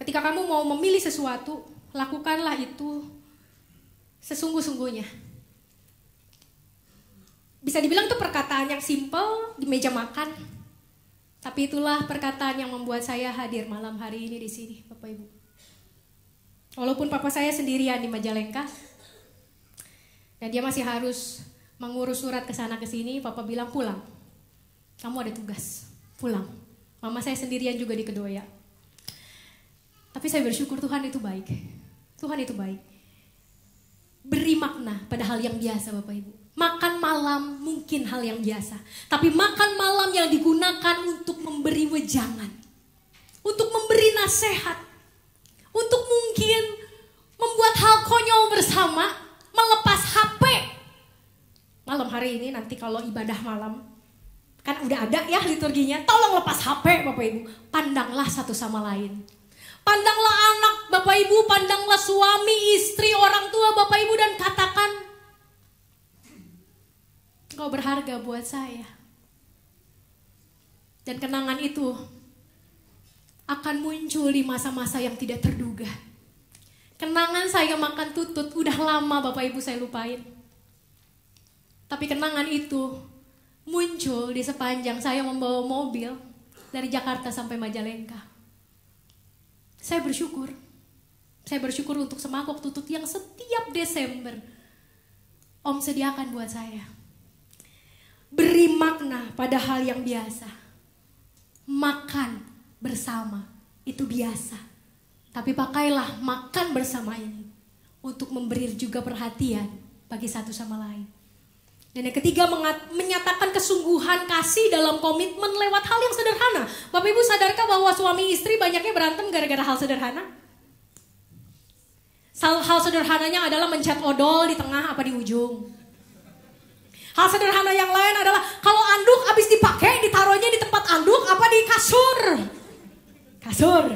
Ketika kamu mau memilih sesuatu, lakukanlah itu sesungguh-sungguhnya. Bisa dibilang itu perkataan yang simpel di meja makan, tapi itulah perkataan yang membuat saya hadir malam hari ini di sini, Bapak Ibu. Walaupun papa saya sendirian di Majalengka, dan dia masih harus mengurus surat ke sana ke sini, papa bilang pulang. Kamu ada tugas, pulang. Mama saya sendirian juga di Kedoya. Tapi saya bersyukur Tuhan itu baik. Tuhan itu baik. Beri makna pada hal yang biasa Bapak Ibu. Makan malam mungkin hal yang biasa. Tapi makan malam yang digunakan untuk memberi wejangan. Untuk memberi nasihat. Untuk mungkin membuat hal konyol bersama. Melepas HP. Malam hari ini nanti kalau ibadah malam. Kan udah ada ya liturginya. Tolong lepas HP Bapak Ibu. Pandanglah satu sama lain. Pandanglah anak Bapak Ibu, pandanglah suami, istri, orang tua Bapak Ibu dan katakan, engkau berharga buat saya. Dan kenangan itu akan muncul di masa-masa yang tidak terduga. Kenangan saya makan tutut, udah lama Bapak Ibu saya lupain. Tapi kenangan itu muncul di sepanjang saya membawa mobil dari Jakarta sampai Majalengka. Saya bersyukur untuk semangkok tutut yang setiap Desember om sediakan buat saya. Beri makna pada hal yang biasa. Makan bersama itu biasa. Tapi pakailah makan bersama ini untuk memberi juga perhatian bagi satu sama lain. Dan yang ketiga, menyatakan kesungguhan kasih dalam komitmen lewat hal yang sederhana. Bapak Ibu sadarkah bahwa suami istri banyaknya berantem gara-gara hal sederhana? Hal sederhananya adalah mencet odol di tengah apa di ujung. Hal sederhana yang lain adalah kalau anduk habis dipakai ditaruhnya di tempat anduk apa di kasur. Kasur.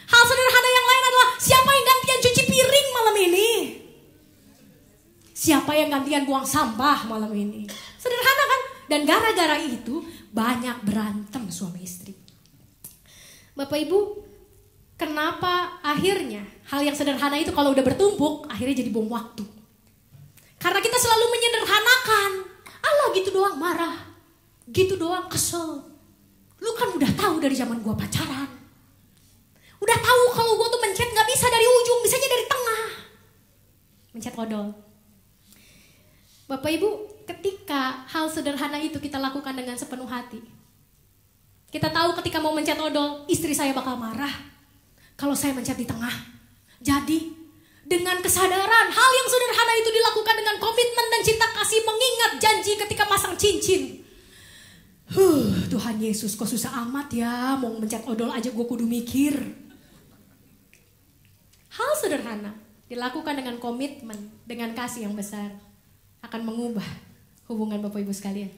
Hal sederhana yang lain adalah siapa yang gantian cuci piring malam ini? Siapa yang gantian buang sampah malam ini? Sederhana kan? Dan gara-gara itu banyak berantem suami istri. Bapak Ibu, kenapa akhirnya hal yang sederhana itu kalau udah bertumpuk akhirnya jadi bom waktu? Karena kita selalu menyederhanakan. Allah gitu doang marah, gitu doang kesel. Lu kan udah tahu dari zaman gua pacaran. Udah tahu kalau gua tuh mencet gak bisa dari ujung, bisanya dari tengah. Mencet odol. Bapak Ibu, ketika hal sederhana itu kita lakukan dengan sepenuh hati, kita tahu ketika mau mencet odol, istri saya bakal marah kalau saya mencet di tengah. Jadi, dengan kesadaran hal yang sederhana itu dilakukan dengan komitmen dan cinta kasih, mengingat janji ketika pasang cincin. Tuhan Yesus, kok susah amat ya, mau mencet odol aja gue kudu mikir. Hal sederhana dilakukan dengan komitmen, dengan kasih yang besar, akan mengubah hubungan Bapak Ibu sekalian.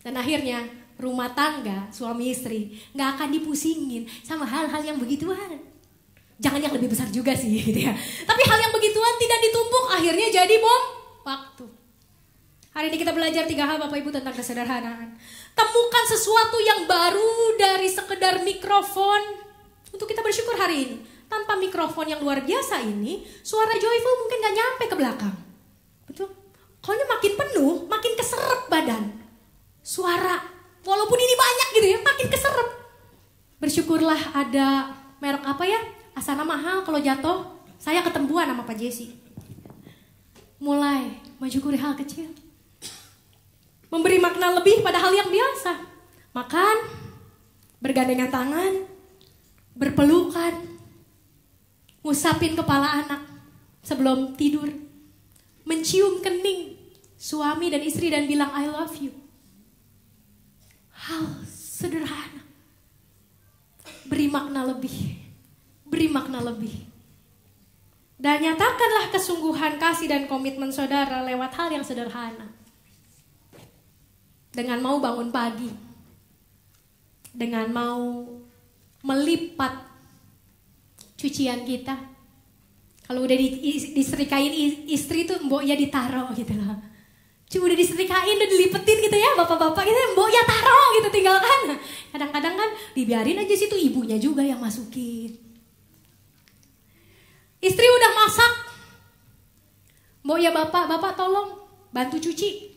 Dan akhirnya rumah tangga suami istri gak akan dipusingin sama hal-hal yang begituan. Jangan yang lebih besar juga sih gitu ya. Tapi hal yang begituan tidak ditumpuk, akhirnya jadi bom waktu. Hari ini kita belajar 3 hal Bapak Ibu tentang kesederhanaan. Temukan sesuatu yang baru dari sekedar mikrofon untuk kita bersyukur hari ini. Tanpa mikrofon yang luar biasa ini, suara joyful mungkin gak nyampe ke belakang. Betul? Kalau makin penuh, makin keserep badan. Suara, walaupun ini banyak gitu ya, makin keserep. Bersyukurlah ada merek apa ya? Asana mahal, kalau jatuh, saya ketempuan sama Pak Jesse. Mulai mensyukuri hal kecil. Memberi makna lebih pada hal yang biasa. Makan, bergandengan tangan, berpelukan, ngusapin kepala anak sebelum tidur, mencium kening suami dan istri dan bilang I love you. Hal sederhana. Beri makna lebih. Beri makna lebih. Dan nyatakanlah kesungguhan kasih dan komitmen saudara lewat hal yang sederhana. Dengan mau bangun pagi. Dengan mau melipat cucian kita. Kalau udah disetrikain istri tuh mboknya ditaro gitu loh. Cuma udah disetrikain, udah dilipetin gitu ya bapak-bapak gitu, mboknya taro gitu tinggalkan. Kadang-kadang kan dibiarin aja situ, ibunya juga yang masukin. Istri udah masak, mboknya bapak tolong bantu cuci.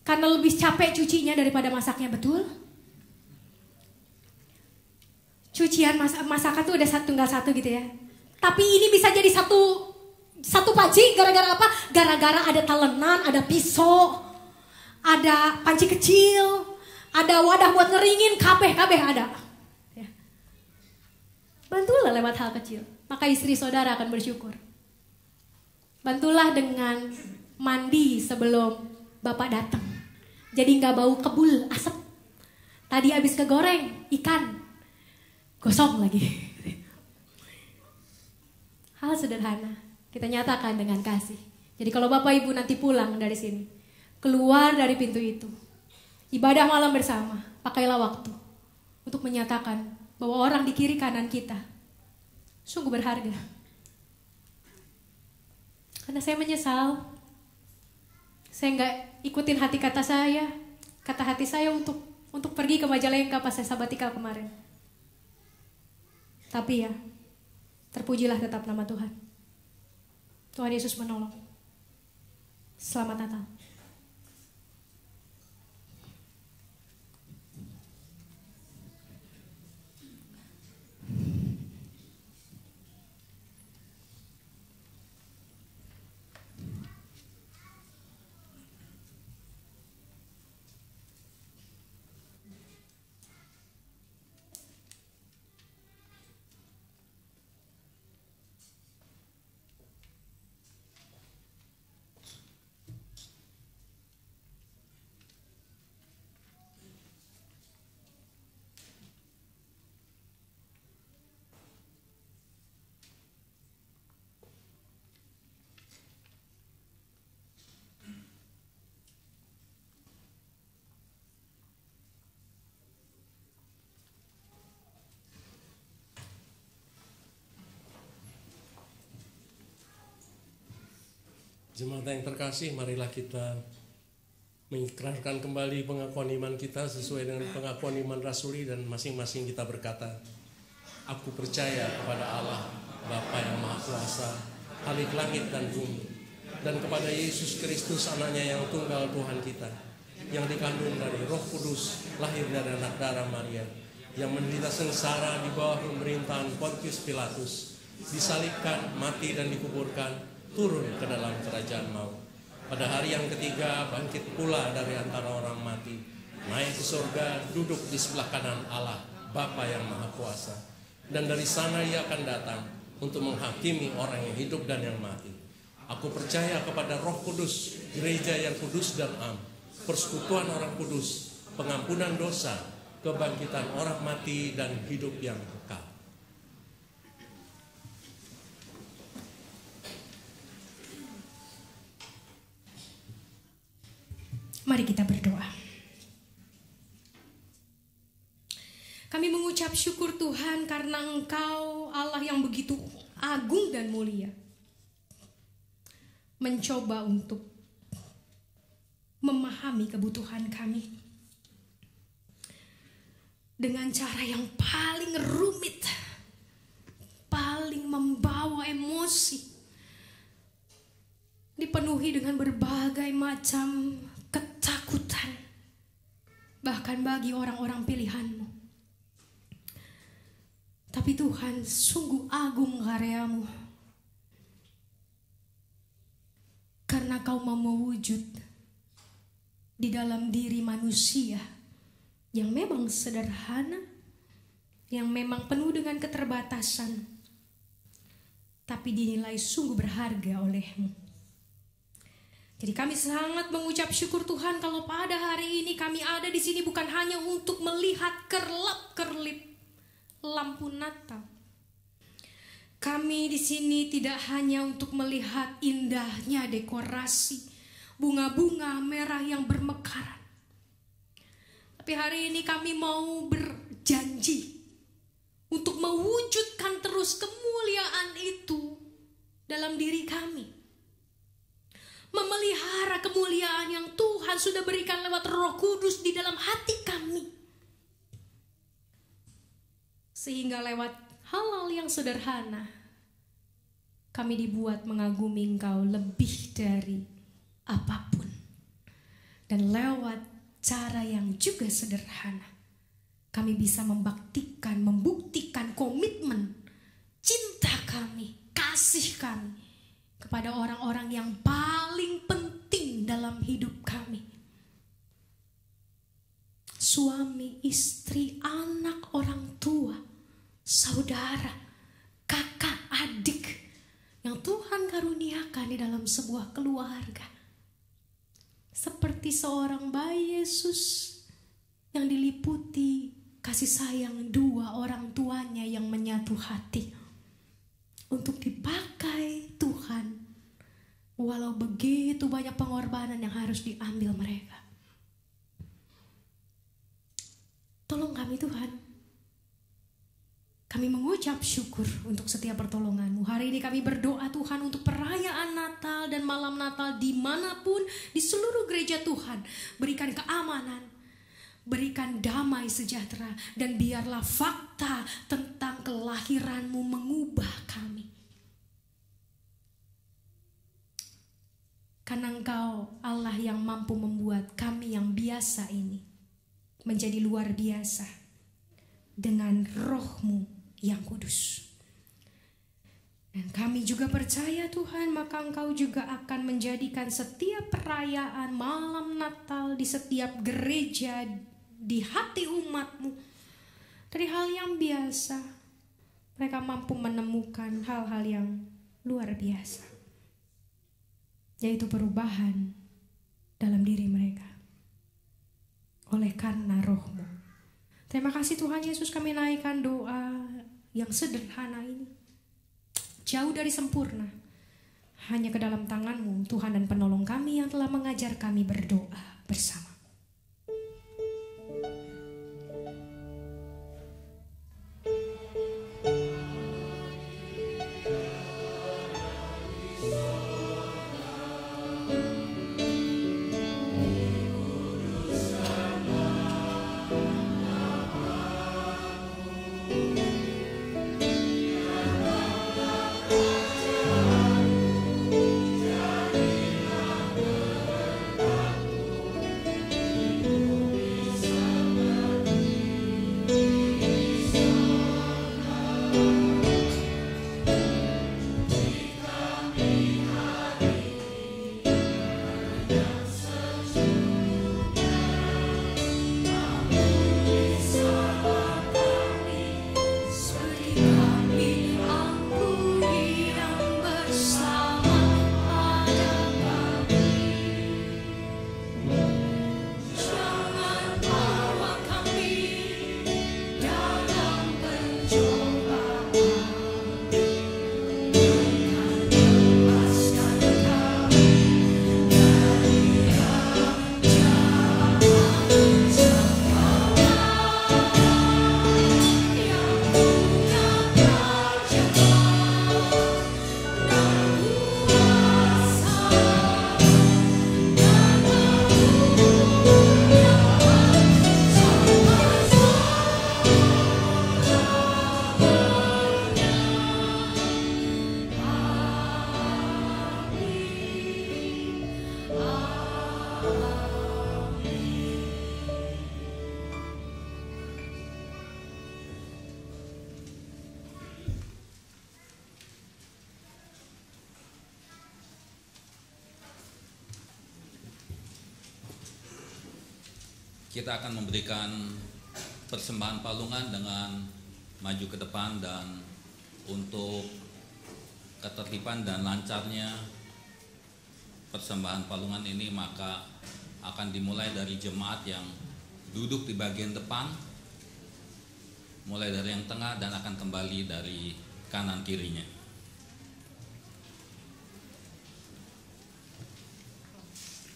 Karena lebih capek cucinya daripada masaknya, betul? Cucian masakan tuh udah tinggal satu gitu ya. Tapi ini bisa jadi satu panci gara-gara apa? Gara-gara ada talenan, ada pisau, ada panci kecil, ada wadah buat ngeringin, kabeh ada. Ya. Bantulah lewat hal kecil, maka istri saudara akan bersyukur. Bantulah dengan mandi sebelum bapak datang. Jadi nggak bau kebul, asap. Tadi habis kegoreng ikan, gosong lagi. Hal sederhana kita nyatakan dengan kasih. Jadi kalau Bapak Ibu nanti pulang dari sini, keluar dari pintu itu, ibadah malam bersama, pakailah waktu untuk menyatakan bahwa orang di kiri kanan kita sungguh berharga. Karena saya menyesal, saya nggak ikutin hati kata hati saya untuk pergi ke Majalengka pas saya sabatikal kemarin. Tapi ya, terpujilah tetap nama Tuhan. Tuhan Yesus menolong. Selamat Natal. Jemaat yang terkasih, marilah kita mengikrarkan kembali pengakuan iman kita sesuai dengan pengakuan iman rasuli, dan masing-masing kita berkata, aku percaya kepada Allah, Bapa yang Maha Kuasa, Khalik langit dan bumi, dan kepada Yesus Kristus, anaknya yang tunggal Tuhan kita, yang dikandung dari Roh Kudus, lahir dari anak darah Maria, yang menderita sengsara di bawah pemerintahan Pontius Pilatus, disalibkan, mati dan dikuburkan, turun ke dalam kerajaan maut. Pada hari yang ketiga bangkit pula dari antara orang mati, naik ke surga, duduk di sebelah kanan Allah, Bapa yang Maha Kuasa. Dan dari sana Ia akan datang untuk menghakimi orang yang hidup dan yang mati. Aku percaya kepada Roh Kudus, gereja yang kudus dan am, persekutuan orang kudus, pengampunan dosa, kebangkitan orang mati dan hidup yang kekal. Mari kita berdoa. Kami mengucap syukur Tuhan karena Engkau Allah yang begitu agung dan mulia, mencoba untuk memahami kebutuhan kami dengan cara yang paling rumit, paling membawa emosi, dipenuhi dengan berbagai macam ketakutan, bahkan bagi orang-orang pilihan-Mu. Tapi Tuhan, sungguh agung karya-Mu, karena Kau mau mewujud di dalam diri manusia yang memang sederhana, yang memang penuh dengan keterbatasan, tapi dinilai sungguh berharga oleh-Mu. Jadi kami sangat mengucap syukur Tuhan kalau pada hari ini kami ada di sini bukan hanya untuk melihat kerlap-kerlip lampu Natal. Kami di sini tidak hanya untuk melihat indahnya dekorasi bunga-bunga merah yang bermekaran. Tapi hari ini kami mau berjanji untuk mewujudkan terus kemuliaan itu dalam diri kami. Memelihara kemuliaan yang Tuhan sudah berikan lewat Roh Kudus di dalam hati kami. Sehingga lewat hal-hal yang sederhana, kami dibuat mengagumi Engkau lebih dari apapun. Dan lewat cara yang juga sederhana, kami bisa membuktikan komitmen cinta kami, kasih kami kepada orang-orang yang paling penting dalam hidup kami. Suami, istri, anak, orang tua, saudara, kakak, adik yang Tuhan karuniakan di dalam sebuah keluarga. Seperti seorang bayi Yesus yang diliputi kasih sayang dua orang tuanya yang menyatu hati untuk dipakai Tuhan, walau begitu banyak pengorbanan yang harus diambil mereka. Tolong kami Tuhan. Kami mengucap syukur untuk setiap pertolongan-Mu. Hari ini kami berdoa Tuhan untuk perayaan Natal dan malam Natal dimanapun di seluruh gereja Tuhan. Berikan keamanan, berikan damai sejahtera, dan biarlah fakta tentang kelahiran-Mu mengubah kami. Karena Engkau Allah yang mampu membuat kami yang biasa ini menjadi luar biasa dengan Roh-Mu yang kudus. Dan kami juga percaya Tuhan, maka Engkau juga akan menjadikan setiap perayaan malam Natal di setiap gereja di hati umat-Mu dari hal yang biasa, mereka mampu menemukan hal-hal yang luar biasa, yaitu perubahan dalam diri mereka oleh karena Roh-Mu. Terima kasih Tuhan Yesus, kami naikkan doa yang sederhana ini, jauh dari sempurna, hanya ke dalam tangan-Mu Tuhan dan penolong kami yang telah mengajar kami berdoa bersama. kita akan memberikan persembahan palungan dengan maju ke depan, dan untuk ketertiban dan lancarnya persembahan palungan ini maka akan dimulai dari jemaat yang duduk di bagian depan, mulai dari yang tengah dan akan kembali dari kanan kirinya.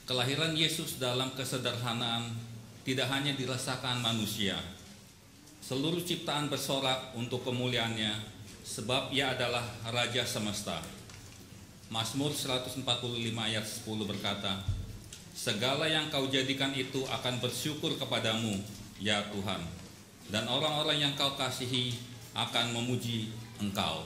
Kelahiran Yesus dalam kesederhanaan tidak hanya dirasakan manusia. Seluruh ciptaan bersorak untuk kemuliaannya, sebab ia adalah Raja semesta. Mazmur 145 ayat 10 berkata, segala yang kau jadikan itu akan bersyukur kepadamu, ya Tuhan, dan orang-orang yang kau kasihi akan memuji Engkau.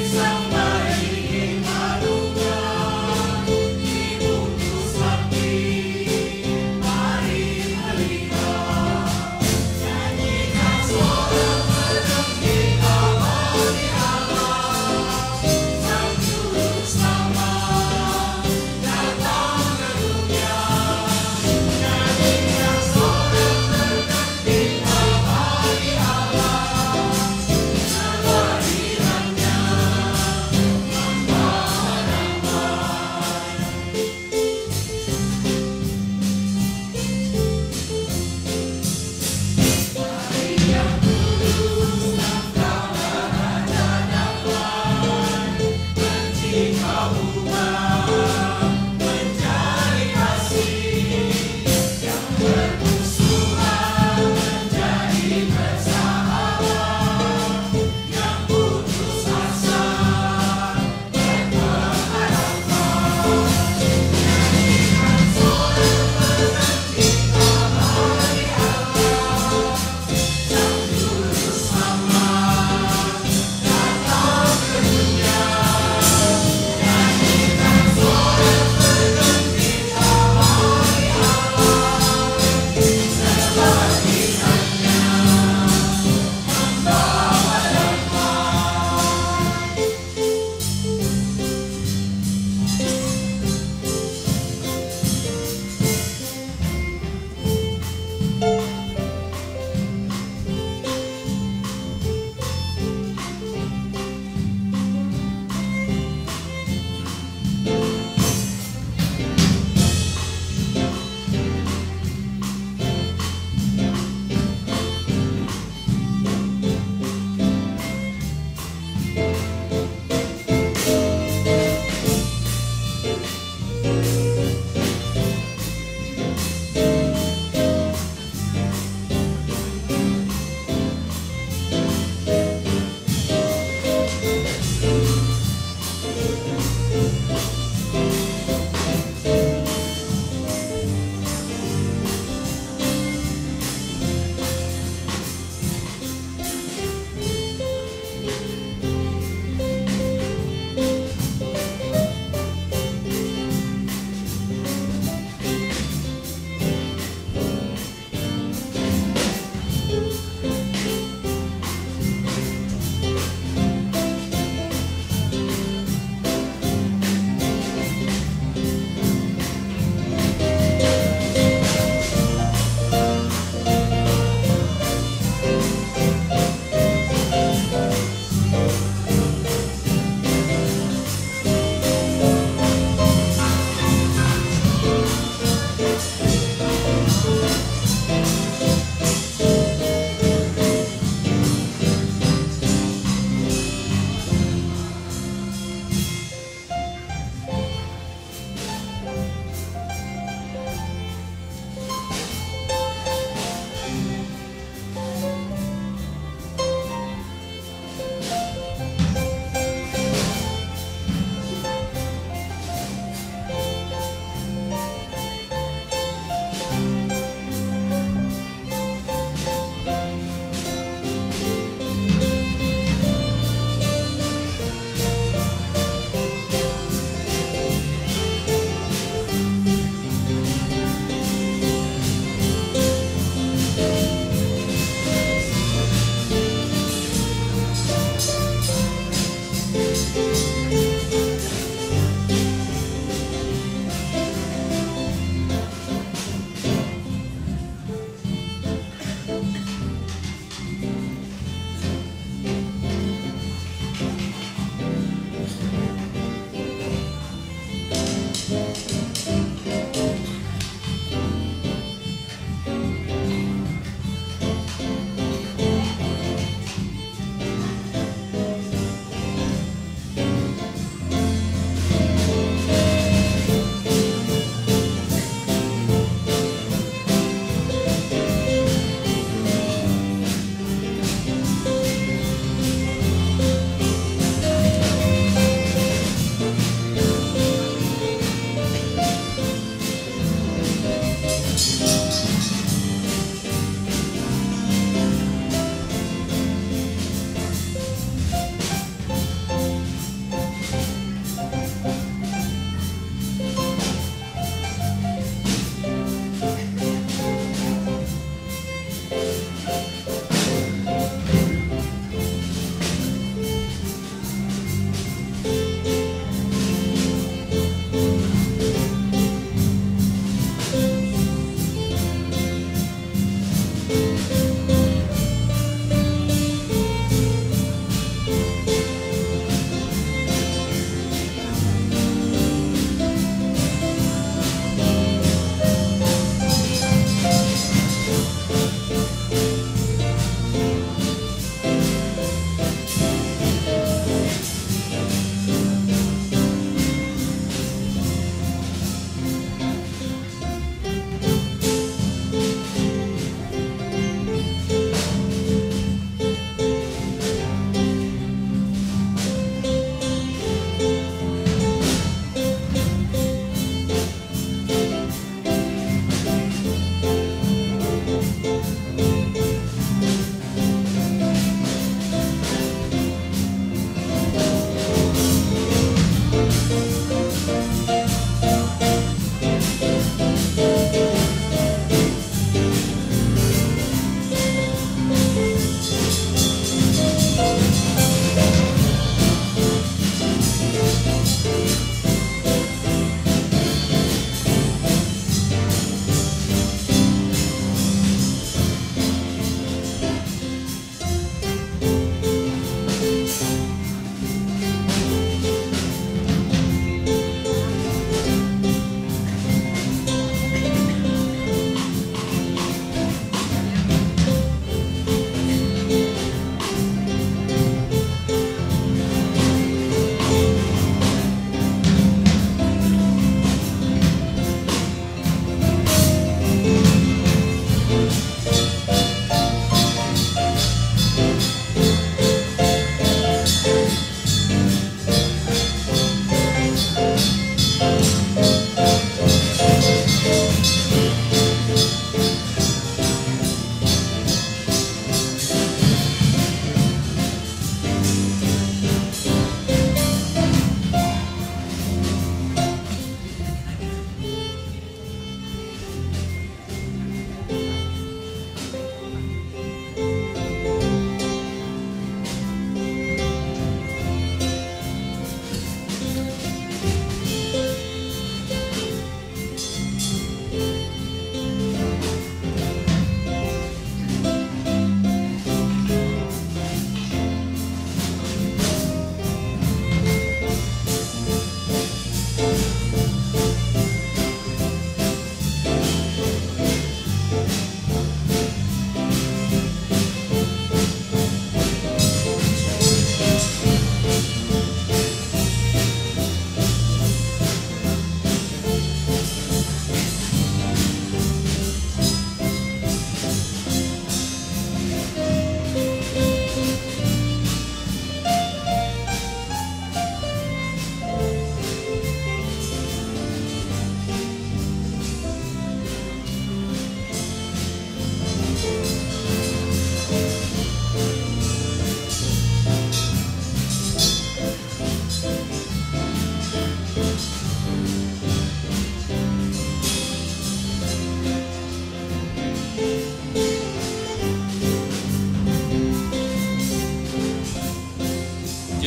Sang Bayi Imanuel, Ibu Sakti.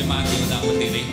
Jemaat diundang berdiri.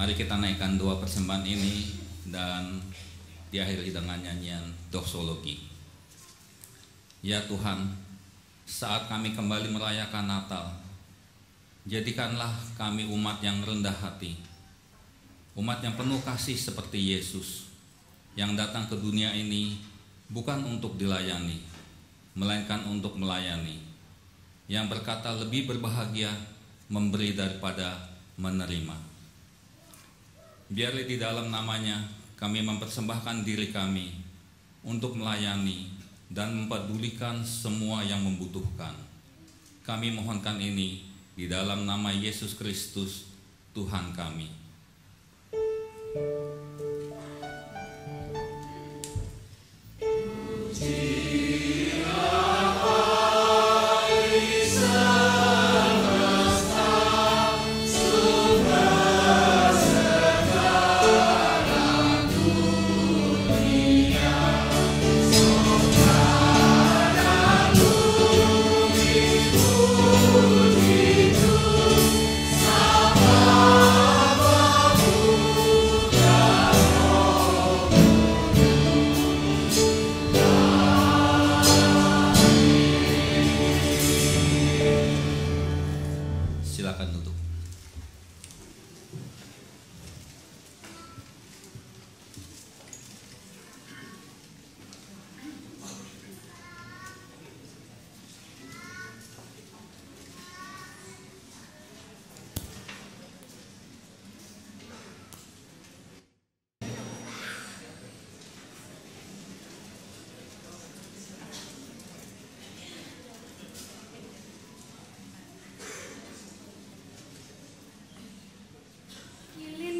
Mari kita naikkan dua persembahan ini dan diakhiri dengan nyanyian doksologi. Ya Tuhan, saat kami kembali merayakan Natal, jadikanlah kami umat yang rendah hati, umat yang penuh kasih seperti Yesus, yang datang ke dunia ini bukan untuk dilayani, melainkan untuk melayani, yang berkata lebih berbahagia memberi daripada menerima. Biarlah di dalam namanya kami mempersembahkan diri kami untuk melayani dan mempedulikan semua yang membutuhkan. Kami mohonkan ini di dalam nama Yesus Kristus, Tuhan kami. Silakan duduk.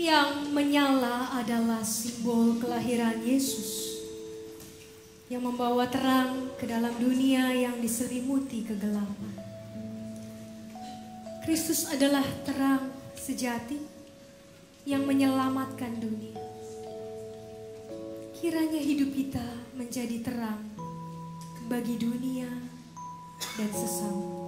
Yang menyala adalah simbol kelahiran Yesus yang membawa terang ke dalam dunia yang diselimuti kegelapan. Kristus adalah terang sejati yang menyelamatkan dunia. Kiranya hidup kita menjadi terang bagi dunia dan sesama.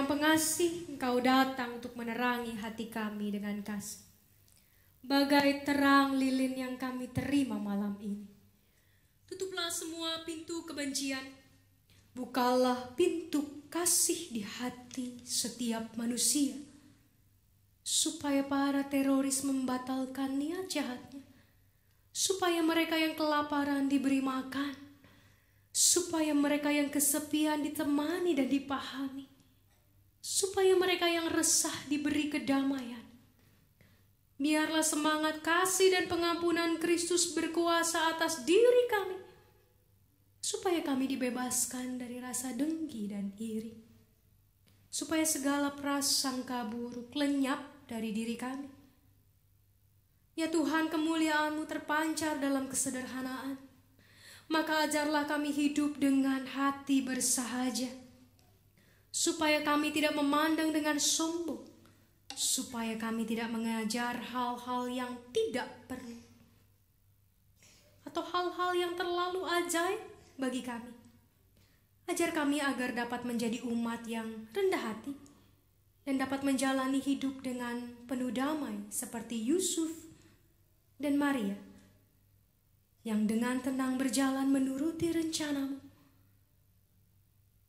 yang pengasih, Engkau datang untuk menerangi hati kami dengan kasih. Bagai terang lilin yang kami terima malam ini. Tutuplah semua pintu kebencian. Bukalah pintu kasih di hati setiap manusia. Supaya para teroris membatalkan niat jahatnya. Supaya mereka yang kelaparan diberi makan. Supaya mereka yang kesepian ditemani dan dipahami. Supaya mereka yang resah diberi kedamaian. Biarlah semangat kasih dan pengampunan Kristus berkuasa atas diri kami. Supaya kami dibebaskan dari rasa dengki dan iri. Supaya segala prasangka buruk lenyap dari diri kami. Ya Tuhan, kemuliaan-Mu terpancar dalam kesederhanaan. Maka ajarlah kami hidup dengan hati bersahaja. Supaya kami tidak memandang dengan sombong. Supaya kami tidak mengajar hal-hal yang tidak perlu. Atau hal-hal yang terlalu ajaib bagi kami. Ajar kami agar dapat menjadi umat yang rendah hati. Dan dapat menjalani hidup dengan penuh damai seperti Yusuf dan Maria. Yang dengan tenang berjalan menuruti rencana-Mu.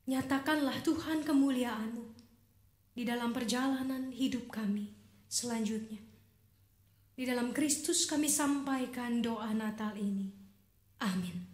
Nyatakanlah Tuhan kemuliaan-Mu di dalam perjalanan hidup kami selanjutnya. Di dalam Kristus kami sampaikan doa Natal ini. Amin.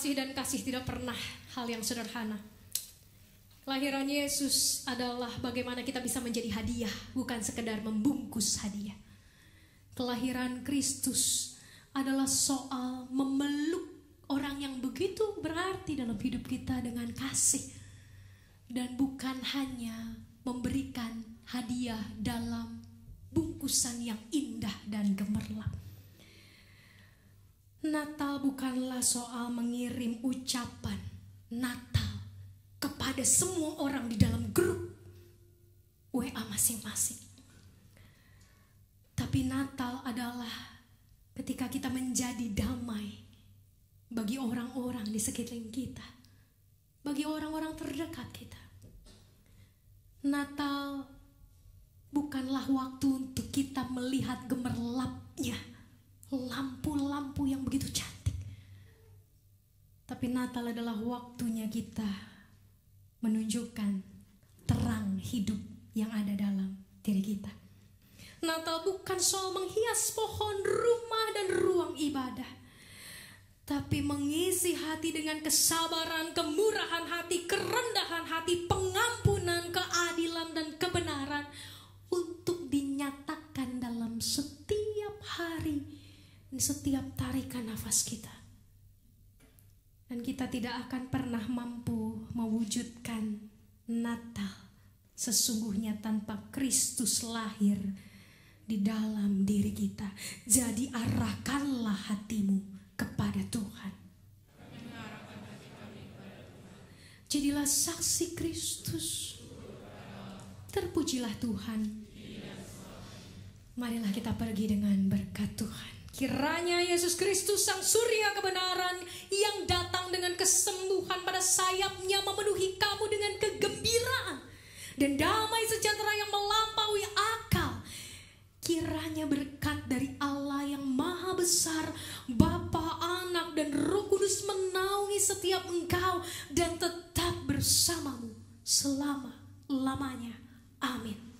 Dan kasih tidak pernah hal yang sederhana. Kelahiran Yesus adalah bagaimana kita bisa menjadi hadiah, bukan sekedar membungkus hadiah. Kelahiran Kristus adalah soal memeluk orang yang begitu berarti dalam hidup kita dengan kasih. Dan bukan hanya memberikan hadiah dalam bungkusan yang indah dan gemerlap. Natal bukanlah soal mengirim ucapan Natal kepada semua orang di dalam grup WA masing-masing. Tapi Natal adalah ketika kita menjadi damai bagi orang-orang di sekeliling kita, bagi orang-orang terdekat kita. Natal bukanlah waktu untuk kita melihat gemerlapnya lampu-lampu yang begitu cantik, tapi Natal adalah waktunya kita menunjukkan terang hidup yang ada dalam diri kita. Natal bukan soal menghias pohon, rumah, dan ruang ibadah, tapi mengisi hati dengan kesabaran, kemurahan hati, kerendahan hati, pengampunan, keadilan, dan kebenaran untuk dinyatakan dalam setiap hari dan setiap tarikan nafas kita. Dan kita tidak akan pernah mampu mewujudkan Natal sesungguhnya tanpa Kristus lahir di dalam diri kita. Jadi arahkanlah hatimu kepada Tuhan. Jadilah saksi Kristus. Terpujilah Tuhan. Marilah kita pergi dengan berkat Tuhan. Kiranya Yesus Kristus, Sang Surya kebenaran, yang datang dengan kesembuhan pada sayapnya, memenuhi kamu dengan kegembiraan dan damai sejahtera yang melampaui akal. Kiranya berkat dari Allah yang Maha Besar, Bapa, Anak, dan Roh Kudus menaungi setiap engkau dan tetap bersamamu selama-lamanya. Amin.